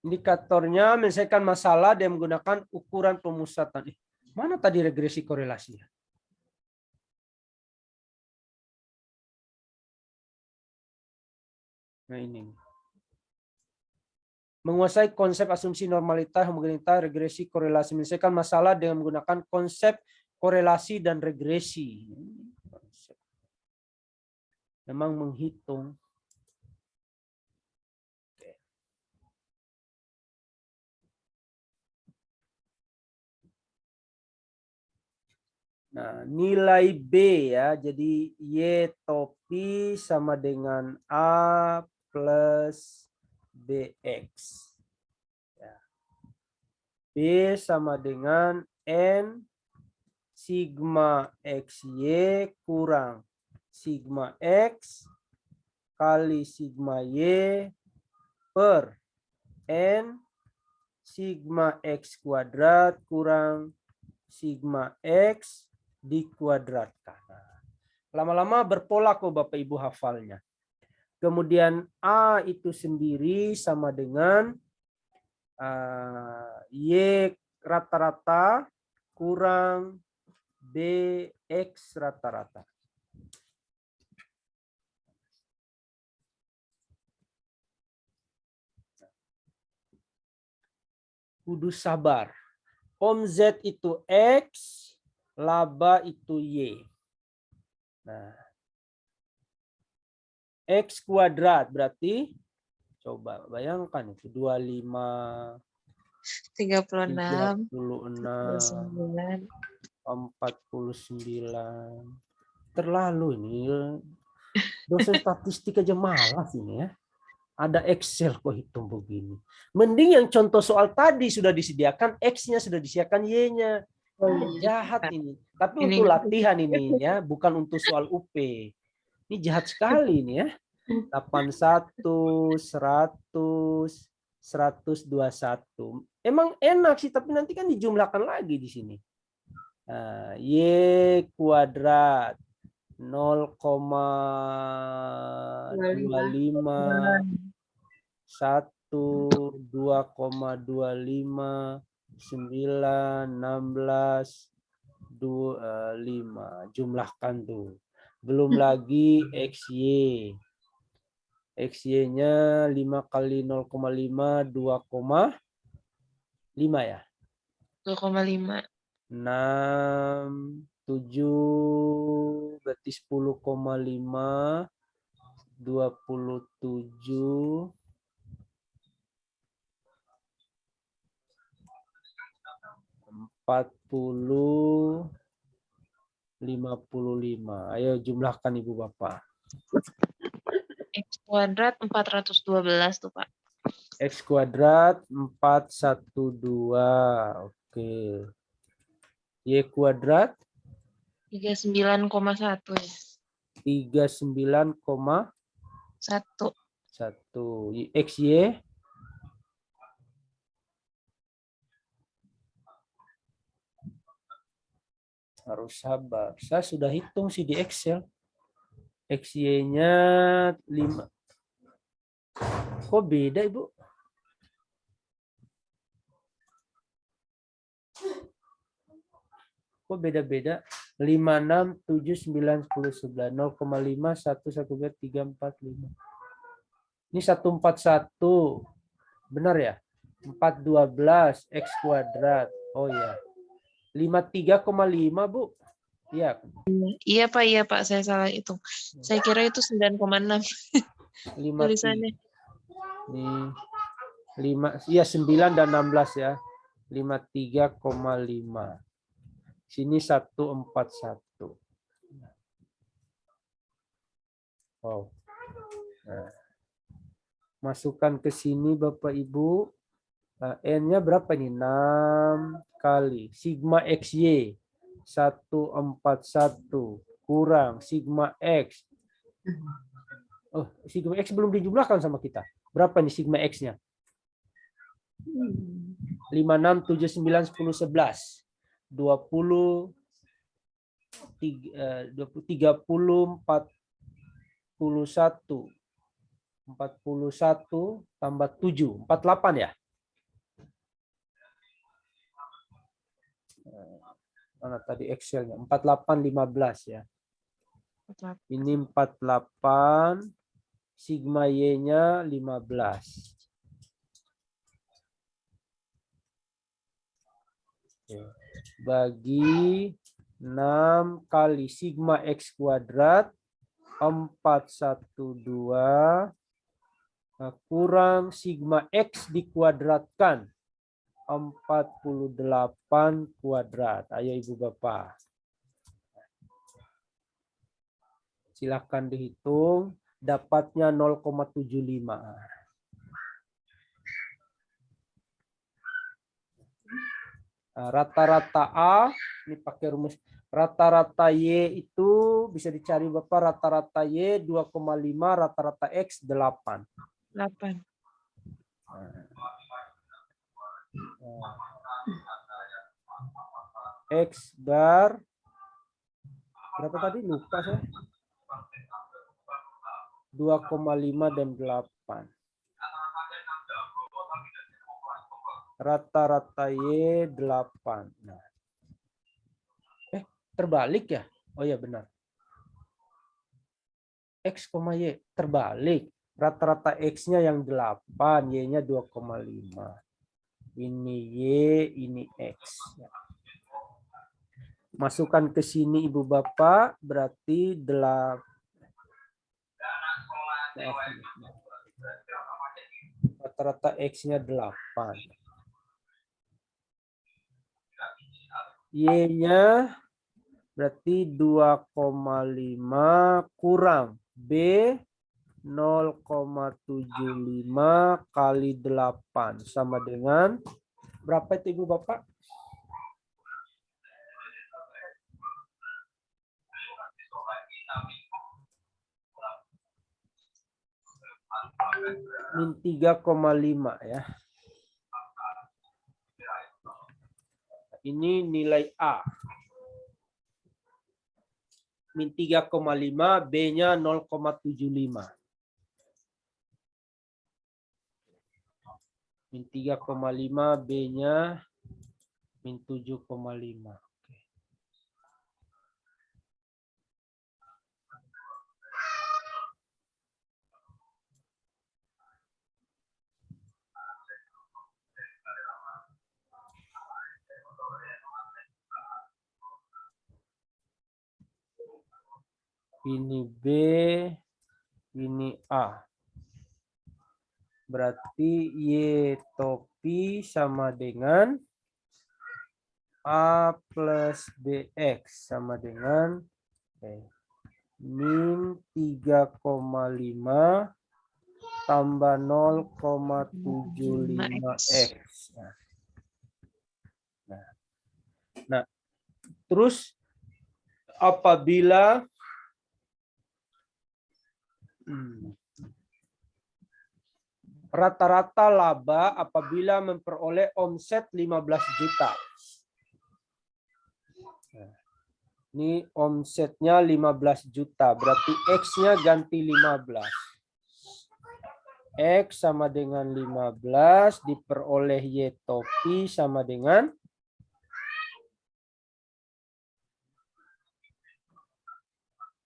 Indikatornya menyelesaikan masalah dia menggunakan ukuran pemusatan. Mana tadi regresi korelasinya? Nah ini. Menguasai konsep asumsi normalitas, homogenitas, regresi, korelasi. Menyelesaikan masalah dengan menggunakan konsep korelasi dan regresi. Memang menghitung. Nah, nilai B ya. Jadi Y topi sama dengan A plus BX. Ya. B sama dengan N sigma XY kurang sigma X kali sigma Y per N sigma X kuadrat kurang sigma X dikuadratkan. Lama-lama berpola kok Bapak Ibu hafalnya. Kemudian A itu sendiri sama dengan Y rata-rata kurang BX rata-rata. Kudu sabar. Om Z itu X, laba itu Y. Nah, X kuadrat berarti coba bayangkan itu 25, 36, 36, 29. 49. Terlalu ini. Dosen statistik aja malas ini ya. Ada Excel kok hitung begini. Mending yang contoh soal tadi sudah disediakan X-nya, sudah disediakan Y-nya. Jahat ini. Tapi Ini untuk latihan ini ya, bukan untuk soal UP. Ini jahat sekali ini ya. 81, 100, 121. Emang enak sih, tapi nanti kan dijumlahkan lagi di sini. Nah, Y kuadrat 0,25 1 2,25 9 16 25. Jumlahkan tuh. Belum lagi XY. XY-nya 5 kali 0,5 2,5 ya. 2,5. 6 7 berarti 10,5 27 40 55. Ayo jumlahkan Ibu Bapak. kuadrat 412 tuh, Pak. X kuadrat 412. Oke. Y kuadrat 39,1 ya. 39,1. 1. XY harus sabar. Saya sudah hitung sih di Excel. XY-nya 5. Kok beda, Ibu? Kok beda-beda? 5, 6, 7, 9, 10, 11. 0,5, 1, 1, 2, 3, 4, 5. Ini 141. Benar ya? 412 X kuadrat. Oh ya. 53,5, Bu. Iya. Iya, Pak, saya salah hitung. Saya kira itu 9,6 tulisannya. Nih 5, iya 9 dan 16 ya. 53,5. Sini 141. Wow. Nah. Masukkan ke sini Bapak Ibu. Nah, N-nya berapa nih? 6 kali sigma XY 141 kurang sigma X. Oh, sigma X belum dijumlahkan sama kita. Berapa nih sigma X-nya? 5, 6, 7, 9, 10, 11. 20, 30, 41. 41 tambah 7, 48 ya? Mana tadi Excel-nya? 48, 15 ya. Ini 48, sigma Y-nya 15. Oke. Bagi 6 kali sigma X kuadrat 412 kurang sigma X dikuadratkan 48 kuadrat. Ayo Ibu Bapak. Silakan dihitung. Dapatnya 0,75. Rata-rata A, ini pakai rumus. Rata-rata Y itu bisa dicari Bapak. Rata-rata Y 2,5, rata-rata X 8. 8. X bar berapa tadi? Lupa saya. 2,5 dan 8. Rata-rata Y 8. Nah. Terbalik ya? Oh ya benar. X, Y terbalik. Rata-rata X-nya yang 8, Y-nya 2,5. Ini Y, ini X. Masukkan ke sini Ibu Bapak, berarti 8. Rata-rata X-nya 8. Y-nya berarti 2,5 kurang B 0,75 kali 8 sama dengan berapa itu Ibu Bapak? Min 3,5 ya. Ini nilai A. Min 3,5, B-nya 0,75. Min 3,5, B-nya min 7,5. Ini B, ini A. Berarti Y topi sama dengan A plus BX sama dengan min 3,5 tambah 0,75x. Nah, terus apabila rata-rata laba apabila memperoleh omset 15 juta. Ini omsetnya 15 juta, berarti X-nya ganti 15. X sama dengan 15 diperoleh Y topi sama dengan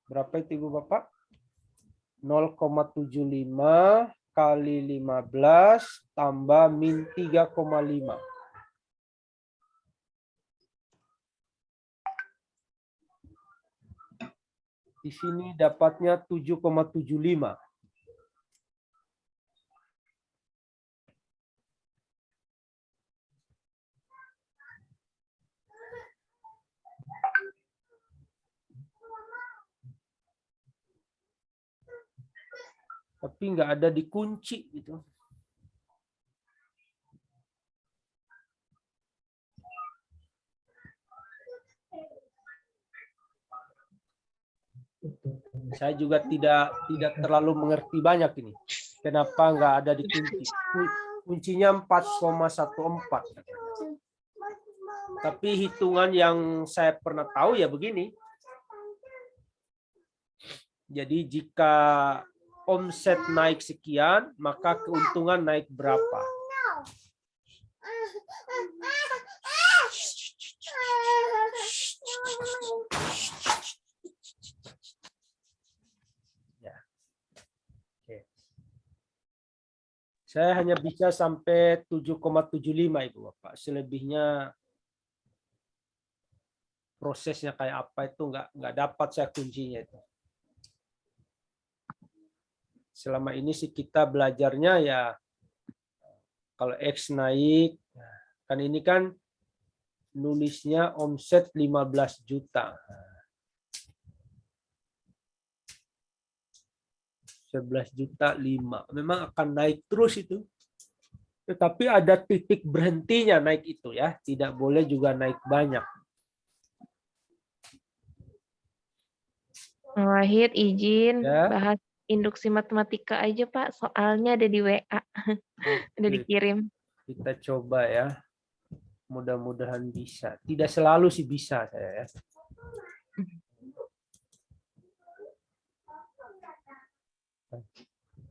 berapa itu Ibu Bapak? 0,75 kali 15 tambah min 3,5. Di sini dapatnya 7,75. Tapi nggak ada dikunci gitu. Saya juga tidak terlalu mengerti banyak ini. Kenapa nggak ada dikunci? Kuncinya 4,14. Tapi hitungan yang saya pernah tahu ya begini. Jadi jika omset naik sekian, maka keuntungan naik berapa? Ya. Oke. Saya hanya bisa sampai 7,75 Ibu Bapak. Selebihnya prosesnya kayak apa itu nggak dapat saya kuncinya itu. Selama ini sih kita belajarnya ya kalau X naik, kan ini kan nulisnya omset 15 juta. 11 juta 5. Memang akan naik terus itu. Tetapi ada titik berhentinya naik itu ya. Tidak boleh juga naik banyak. Wahid izin Ya. bahas induksi matematika aja Pak. Soalnya ada di WA. Udah Oke, dikirim. kita coba ya. Mudah-mudahan bisa. Tidak selalu sih bisa saya ya.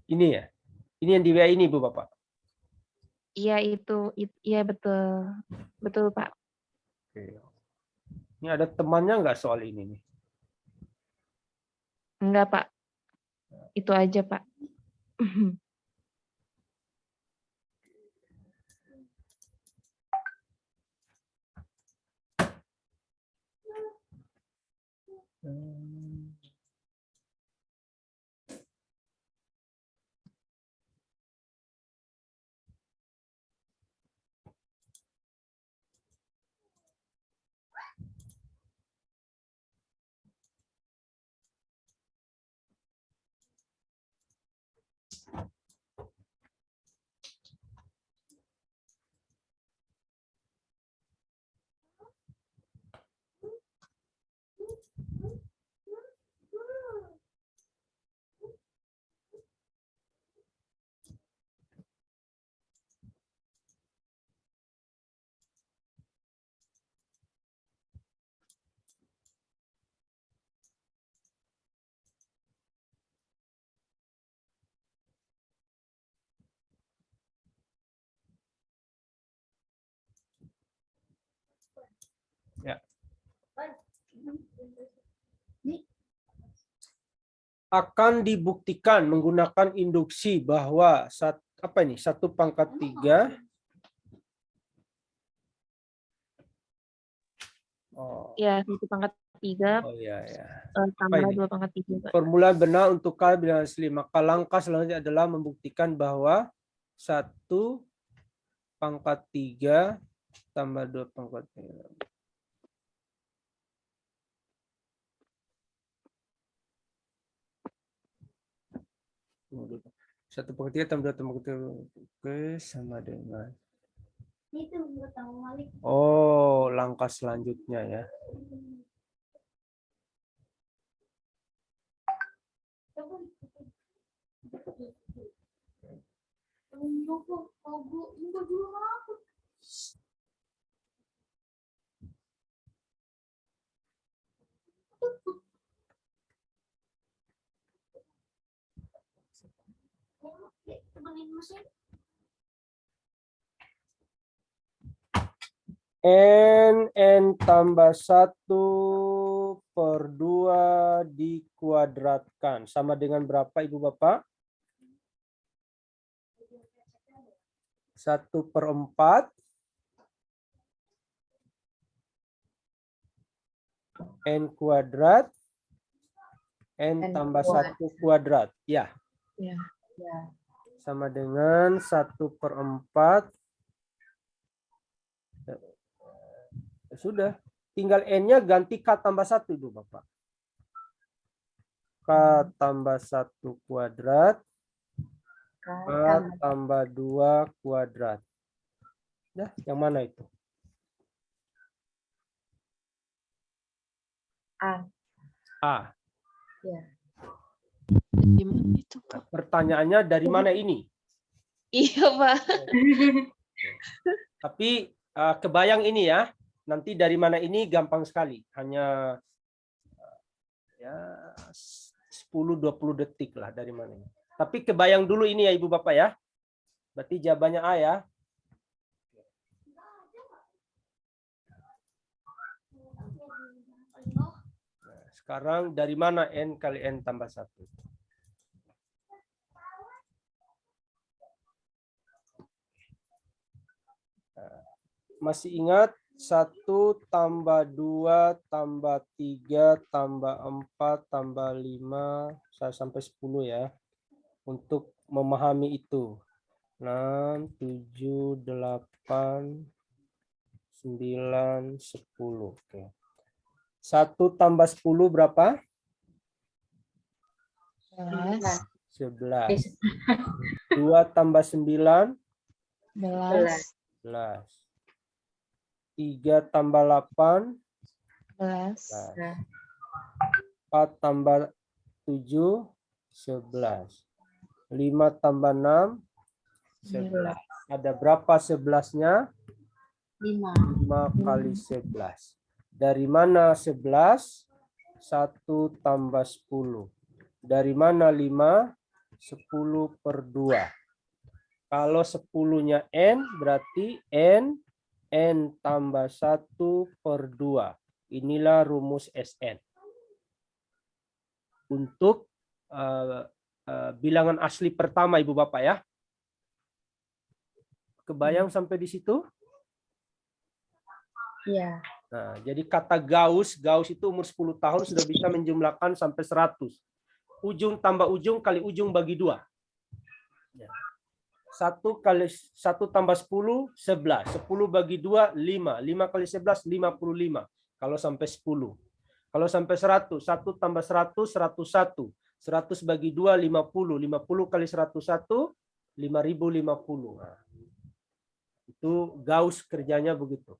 Ini ya. Ini yang di WA ini Bu Bapak. Iya itu. Iya betul. Betul Pak. Oke. Ini ada temannya nggak soal ini nih? Enggak Pak. Itu aja Pak. Ya. Akan dibuktikan menggunakan induksi bahwa 1/3. Oh, Ya 1/3 oh ya ya. tambah ini? 2/3 Pak. Formula benar untuk K bilangan asli. Maka langkah selanjutnya adalah membuktikan bahwa 1/3 tambah 2/3. 1 per 3 tambah 2 tambah 3. Oke, sama dengan. Oh, langkah selanjutnya ya. N tambah 1 per 2 dikuadratkan. Sama dengan berapa Ibu Bapak? 1 per 4. N kuadrat. N tambah 1 kuadrat. Ya. Ya. Sama dengan 1 per 4. Sudah. Tinggal N-nya ganti K tambah 1 Ibu Bapak. K tambah 1 kuadrat. K tambah 2 kuadrat. Nah, yang mana itu? A. Ya. Gimana itu, Pak? Pertanyaannya dari mana ini? Iya, Pak. Tapi kebayang ini ya. Nanti dari mana ini gampang sekali. Hanya ya 10-20 detik lah dari mana ini. Tapi kebayang dulu ini ya Ibu Bapak ya. Berarti jawabannya A ya. Nah, sekarang dari mana N kali N tambah 1? Masih ingat 1 tambah 2 tambah 3 tambah 4 tambah 5 saya sampai 10 ya. Untuk memahami itu. 6, 7, 8, 9, 10. Oke. 1 tambah 10 berapa? 11. 2 tambah 9? 11. 3 tambah 8? 11. 4 tambah 7? 11. 5 tambah 6? 11. Ada berapa 11-nya? 5 kali 11. Dari mana 11? 1 tambah 10. Dari mana 5? 10 per 2. Kalau 10-nya N, berarti N tambah 1 per 2. Inilah rumus SN. Untuk bilangan asli pertama Ibu Bapak ya. Kebayang sampai di situ? Iya. Nah, jadi kata Gauss itu umur 10 tahun sudah bisa menjumlahkan sampai 100. Ujung tambah ujung kali ujung bagi 2. 1 tambah 10, 11. 10 bagi 2, 5. 5 kali 11, 55. Kalau sampai 10. Kalau sampai 100, 1 tambah 100, 101. 100 bagi 2, 50. 50 kali 101, 5050. Nah, itu Gauss kerjanya begitu.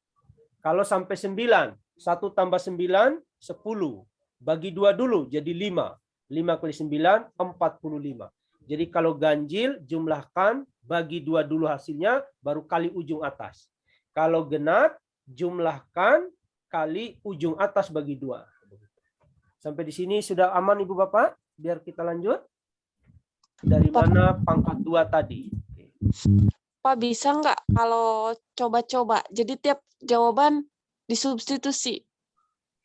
Kalau sampai 9, 1 tambah 9, 10. Bagi 2 dulu, jadi 5. 5 kali 9, 45. Jadi kalau ganjil, jumlahkan, bagi 2 dulu hasilnya, baru kali ujung atas. Kalau genap, jumlahkan, kali ujung atas bagi 2. Sampai di sini sudah aman Ibu Bapak? Biar kita lanjut. Dari mana pangkat 2 tadi? Pak, bisa nggak kalau coba-coba? Jadi tiap jawaban disubstitusi.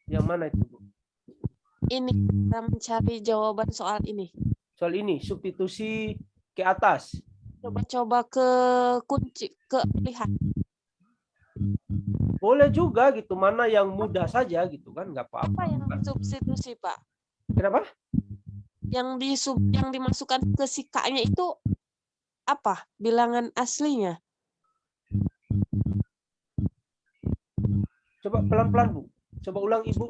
Yang mana itu, Bu? Ini kita mencari jawaban soal ini. Soal ini, substitusi ke atas. Coba-coba ke kunci, ke pilihan. Boleh juga gitu, mana yang mudah saja gitu kan, nggak apa-apa. Apa yang disubstitusi, Pak? Kenapa? Yang dimasukkan ke si K-nya itu apa? Bilangan aslinya. Coba pelan-pelan, Bu. Coba ulang, Ibu.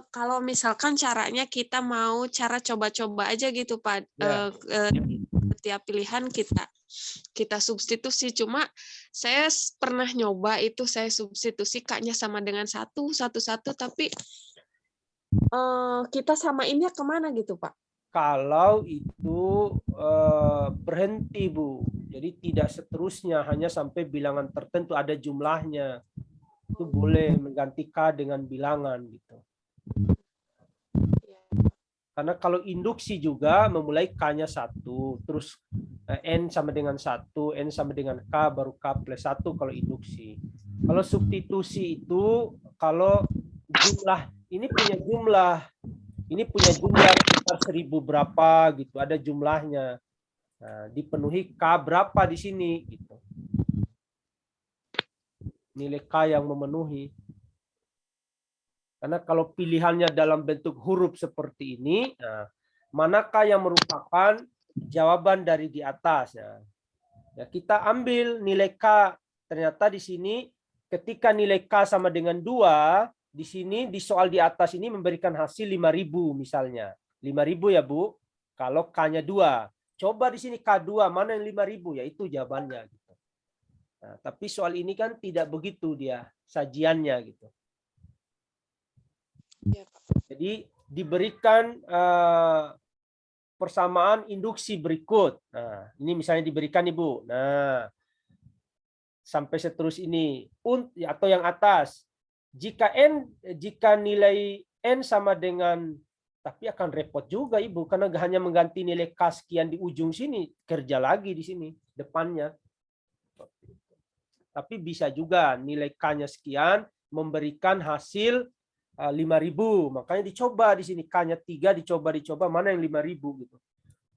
Kalau misalkan caranya kita mau cara coba-coba aja gitu, Pak. Ya. setiap pilihan kita substitusi. Cuma saya pernah nyoba itu, saya substitusi K-nya sama dengan 1, 1, 1, tapi kita samainnya kemana gitu, Pak? Kalau itu berhenti, Bu. Jadi tidak seterusnya, hanya sampai bilangan tertentu ada jumlahnya. Itu boleh mengganti K dengan bilangan gitu. Karena kalau induksi juga memulai K-nya 1, terus N sama dengan 1, N sama dengan K, baru K plus 1 kalau induksi. Kalau substitusi itu kalau jumlah, ini punya jumlah sekitar 1000 berapa gitu, ada jumlahnya. Nah, dipenuhi K berapa di sini gitu. Nilai K yang memenuhi. Karena kalau pilihannya dalam bentuk huruf seperti ini, nah, manakah yang merupakan jawaban dari di atas? Ya, kita ambil nilai K. Ternyata di sini ketika nilai K sama dengan 2, di sini di soal di atas ini memberikan hasil 5000 misalnya. 5000 ya, Bu. Kalau K-nya 2. Coba di sini K2, mana yang 5000? Ya itu jawabannya gitu. Nah, tapi soal ini kan tidak begitu dia sajiannya gitu. Jadi diberikan persamaan induksi berikut. Nah, ini misalnya diberikan Ibu. Nah, sampai seterus ini atau yang atas. Jika nilai N sama dengan, tapi akan repot juga Ibu karena hanya mengganti nilai K sekian di ujung sini, kerja lagi di sini depannya. Tapi bisa juga nilai K-nya sekian memberikan hasil 5000, makanya dicoba di sini K-nya 3, dicoba mana yang 5000 gitu.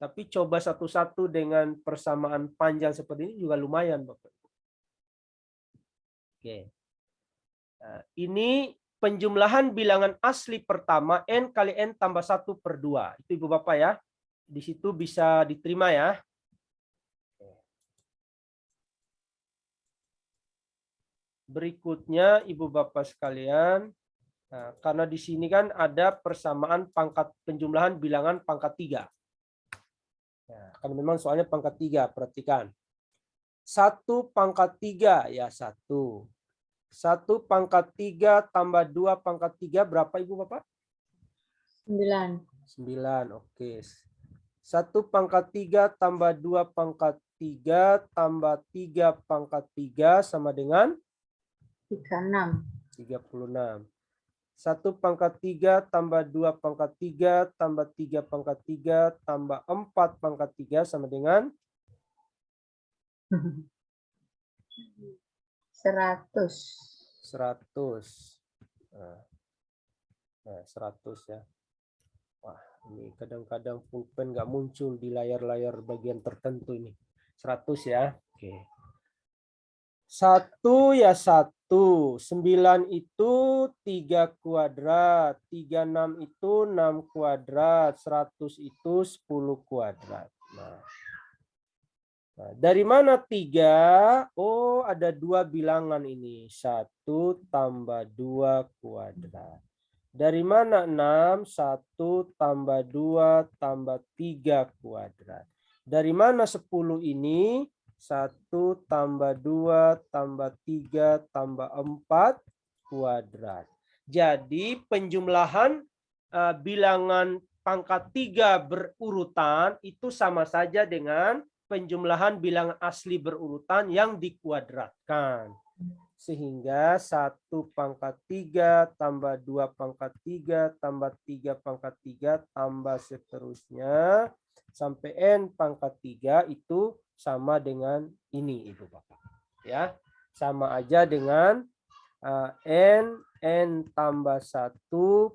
Tapi coba satu-satu dengan persamaan panjang seperti ini juga lumayan, Bapak. Oke. Nah, ini penjumlahan bilangan asli pertama N kali N tambah 1/2. Itu Ibu Bapak ya. Di situ bisa diterima ya. Berikutnya Ibu Bapak sekalian. Nah, karena di sini kan ada persamaan pangkat penjumlahan bilangan pangkat 3. Nah, kan memang soalnya pangkat 3, perhatikan. 1 pangkat 3 ya 1. 1 pangkat 3 tambah 2 pangkat 3 berapa Ibu Bapak? 9. 9, oke. 1 pangkat 3 tambah 2 pangkat 3 tambah 3 pangkat 3 sama dengan? 36. 36. 1 pangkat 3 tambah 2 pangkat 3 tambah 3 pangkat 3 tambah 4 pangkat 3 sama dengan 100. 100. Nah, 100 ya. Wah, ini kadang-kadang pulpen nggak muncul di layar-layar bagian tertentu ini. 100 ya. Oke. 1 ya 1. 9 itu 3 kuadrat. 36 itu 6 kuadrat. 100 itu 10 kuadrat. Nah, dari mana 3? Oh, ada 2 bilangan ini. 1 tambah 2 kuadrat. Dari mana 6? 1 tambah 2 tambah 3 kuadrat. Dari mana 10 ini? 1 tambah 2 tambah 3 tambah 4 kuadrat. Jadi penjumlahan bilangan pangkat 3 berurutan itu sama saja dengan penjumlahan bilangan asli berurutan yang dikuadratkan. Sehingga 1 pangkat 3 tambah 2 pangkat 3 tambah 3 pangkat 3 tambah seterusnya sampai N pangkat 3 itu sama dengan ini Ibu Bapak. Ya, sama aja dengan N tambah 1/2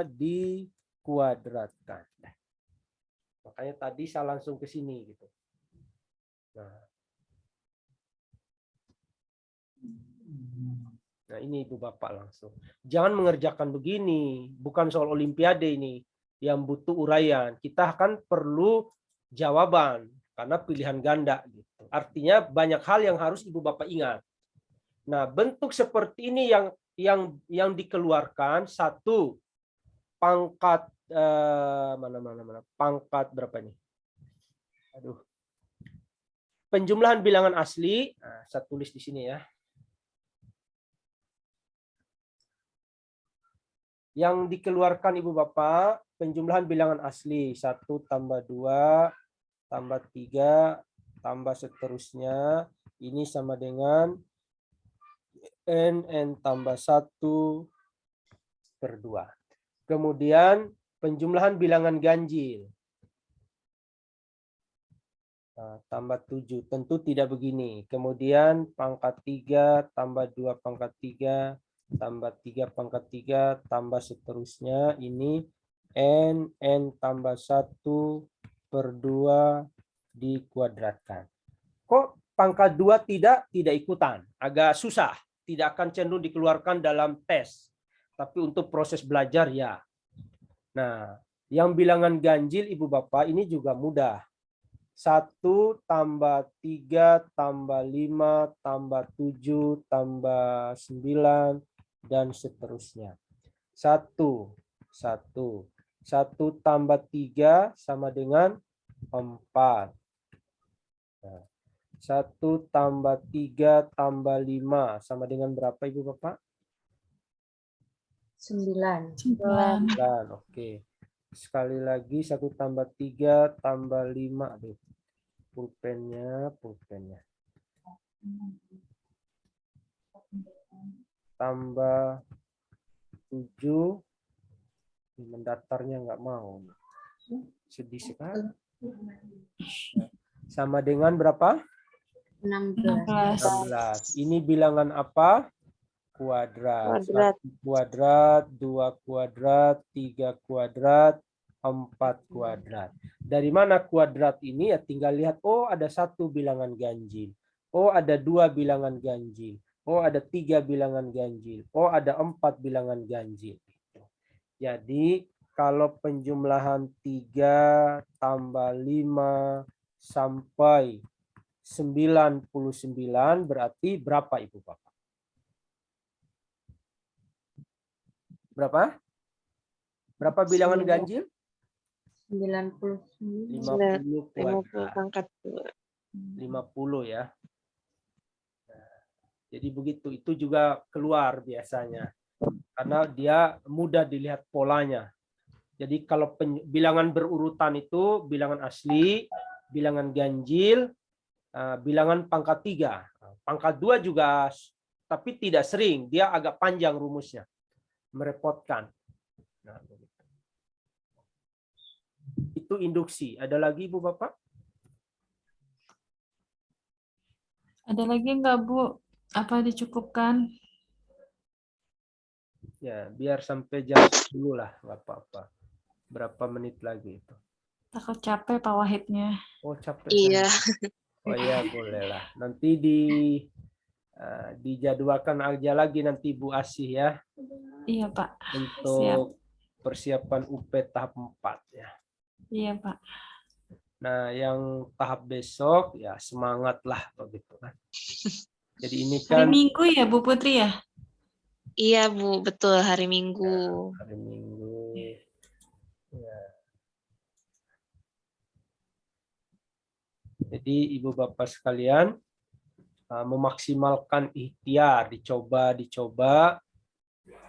dikuadratkan. Makanya tadi saya langsung ke sini gitu. Nah, ini Ibu Bapak langsung. Jangan mengerjakan begini, bukan soal olimpiade ini yang butuh uraian. Kita akan perlu jawaban karena pilihan ganda gitu. Artinya banyak hal yang harus Ibu Bapak ingat. Nah, bentuk seperti ini yang dikeluarkan 1 pangkat mana pangkat berapa ini? Aduh. Penjumlahan bilangan asli, nah, saya tulis di sini ya. Yang dikeluarkan Ibu Bapak, penjumlahan bilangan asli 1 tambah 2 tambah 3 tambah seterusnya, ini sama dengan n tambah 1 per 2. Kemudian penjumlahan bilangan ganjil. Nah, tambah 7, tentu tidak begini. Kemudian pangkat 3 tambah 2 pangkat 3 tambah 3 pangkat 3 tambah seterusnya, ini n tambah 1 per 2 dikuadratkan. Kok pangkat 2 tidak ikutan? Agak susah, tidak akan cenderung dikeluarkan dalam tes. Tapi untuk proses belajar ya. Nah, yang bilangan ganjil Ibu Bapak ini juga mudah. 1 tambah 3 tambah 5 tambah 7 tambah 9 dan seterusnya. 1 tambah 3 sama dengan 4. Nah, 1 tambah 3 tambah 5 sama dengan berapa Ibu Bapak? 9. 9. Oke. Sekali lagi 1 tambah 3 tambah 5. Aduh. Pulpennya. Tambah 7. Mendatarnya nggak mau. Sedih sekali. Sama dengan berapa? 16. Ini bilangan apa? Kuadrat. 1 kuadrat, 2 kuadrat, 3 kuadrat, 4 kuadrat. Dari mana kuadrat ini? Ya tinggal lihat, oh ada 1 bilangan ganjil. Oh ada 2 bilangan ganjil. Oh ada 3 bilangan ganjil. Oh ada 4 bilangan ganjil. Jadi kalau penjumlahan 3 tambah 5 sampai 99 berarti berapa Ibu Bapak? Berapa? Berapa bilangan ganjil? 99. 50 kuadrat. pangkat 2. 50 ya. Jadi begitu, itu juga keluar biasanya. Karena dia mudah dilihat polanya. Jadi kalau bilangan berurutan itu bilangan asli, bilangan ganjil, bilangan pangkat 3. Pangkat 2 juga, tapi tidak sering. Dia agak panjang rumusnya. Merepotkan. Nah, itu induksi. Ada lagi Ibu Bapak? Ada lagi nggak, Bu? Apa dicukupkan? Ya, biar sampai jam 10 lah, nggak apa-apa. Berapa menit lagi itu? Takut capek Pak Wahidnya. Oh, capek. Iya. Oh ya, boleh lah. Nanti dijadwalkan aja lagi nanti Bu Asih ya. Iya, Pak. Untuk persiapan UP tahap 4 ya. Iya, Pak. Nah, yang tahap besok ya semangat lah begitu kan. Jadi ini Hari kan Minggu ya, Bu Putri ya? Iya, Bu, betul hari Minggu. hari Minggu. Ya. Jadi Ibu Bapak sekalian memaksimalkan ikhtiar, dicoba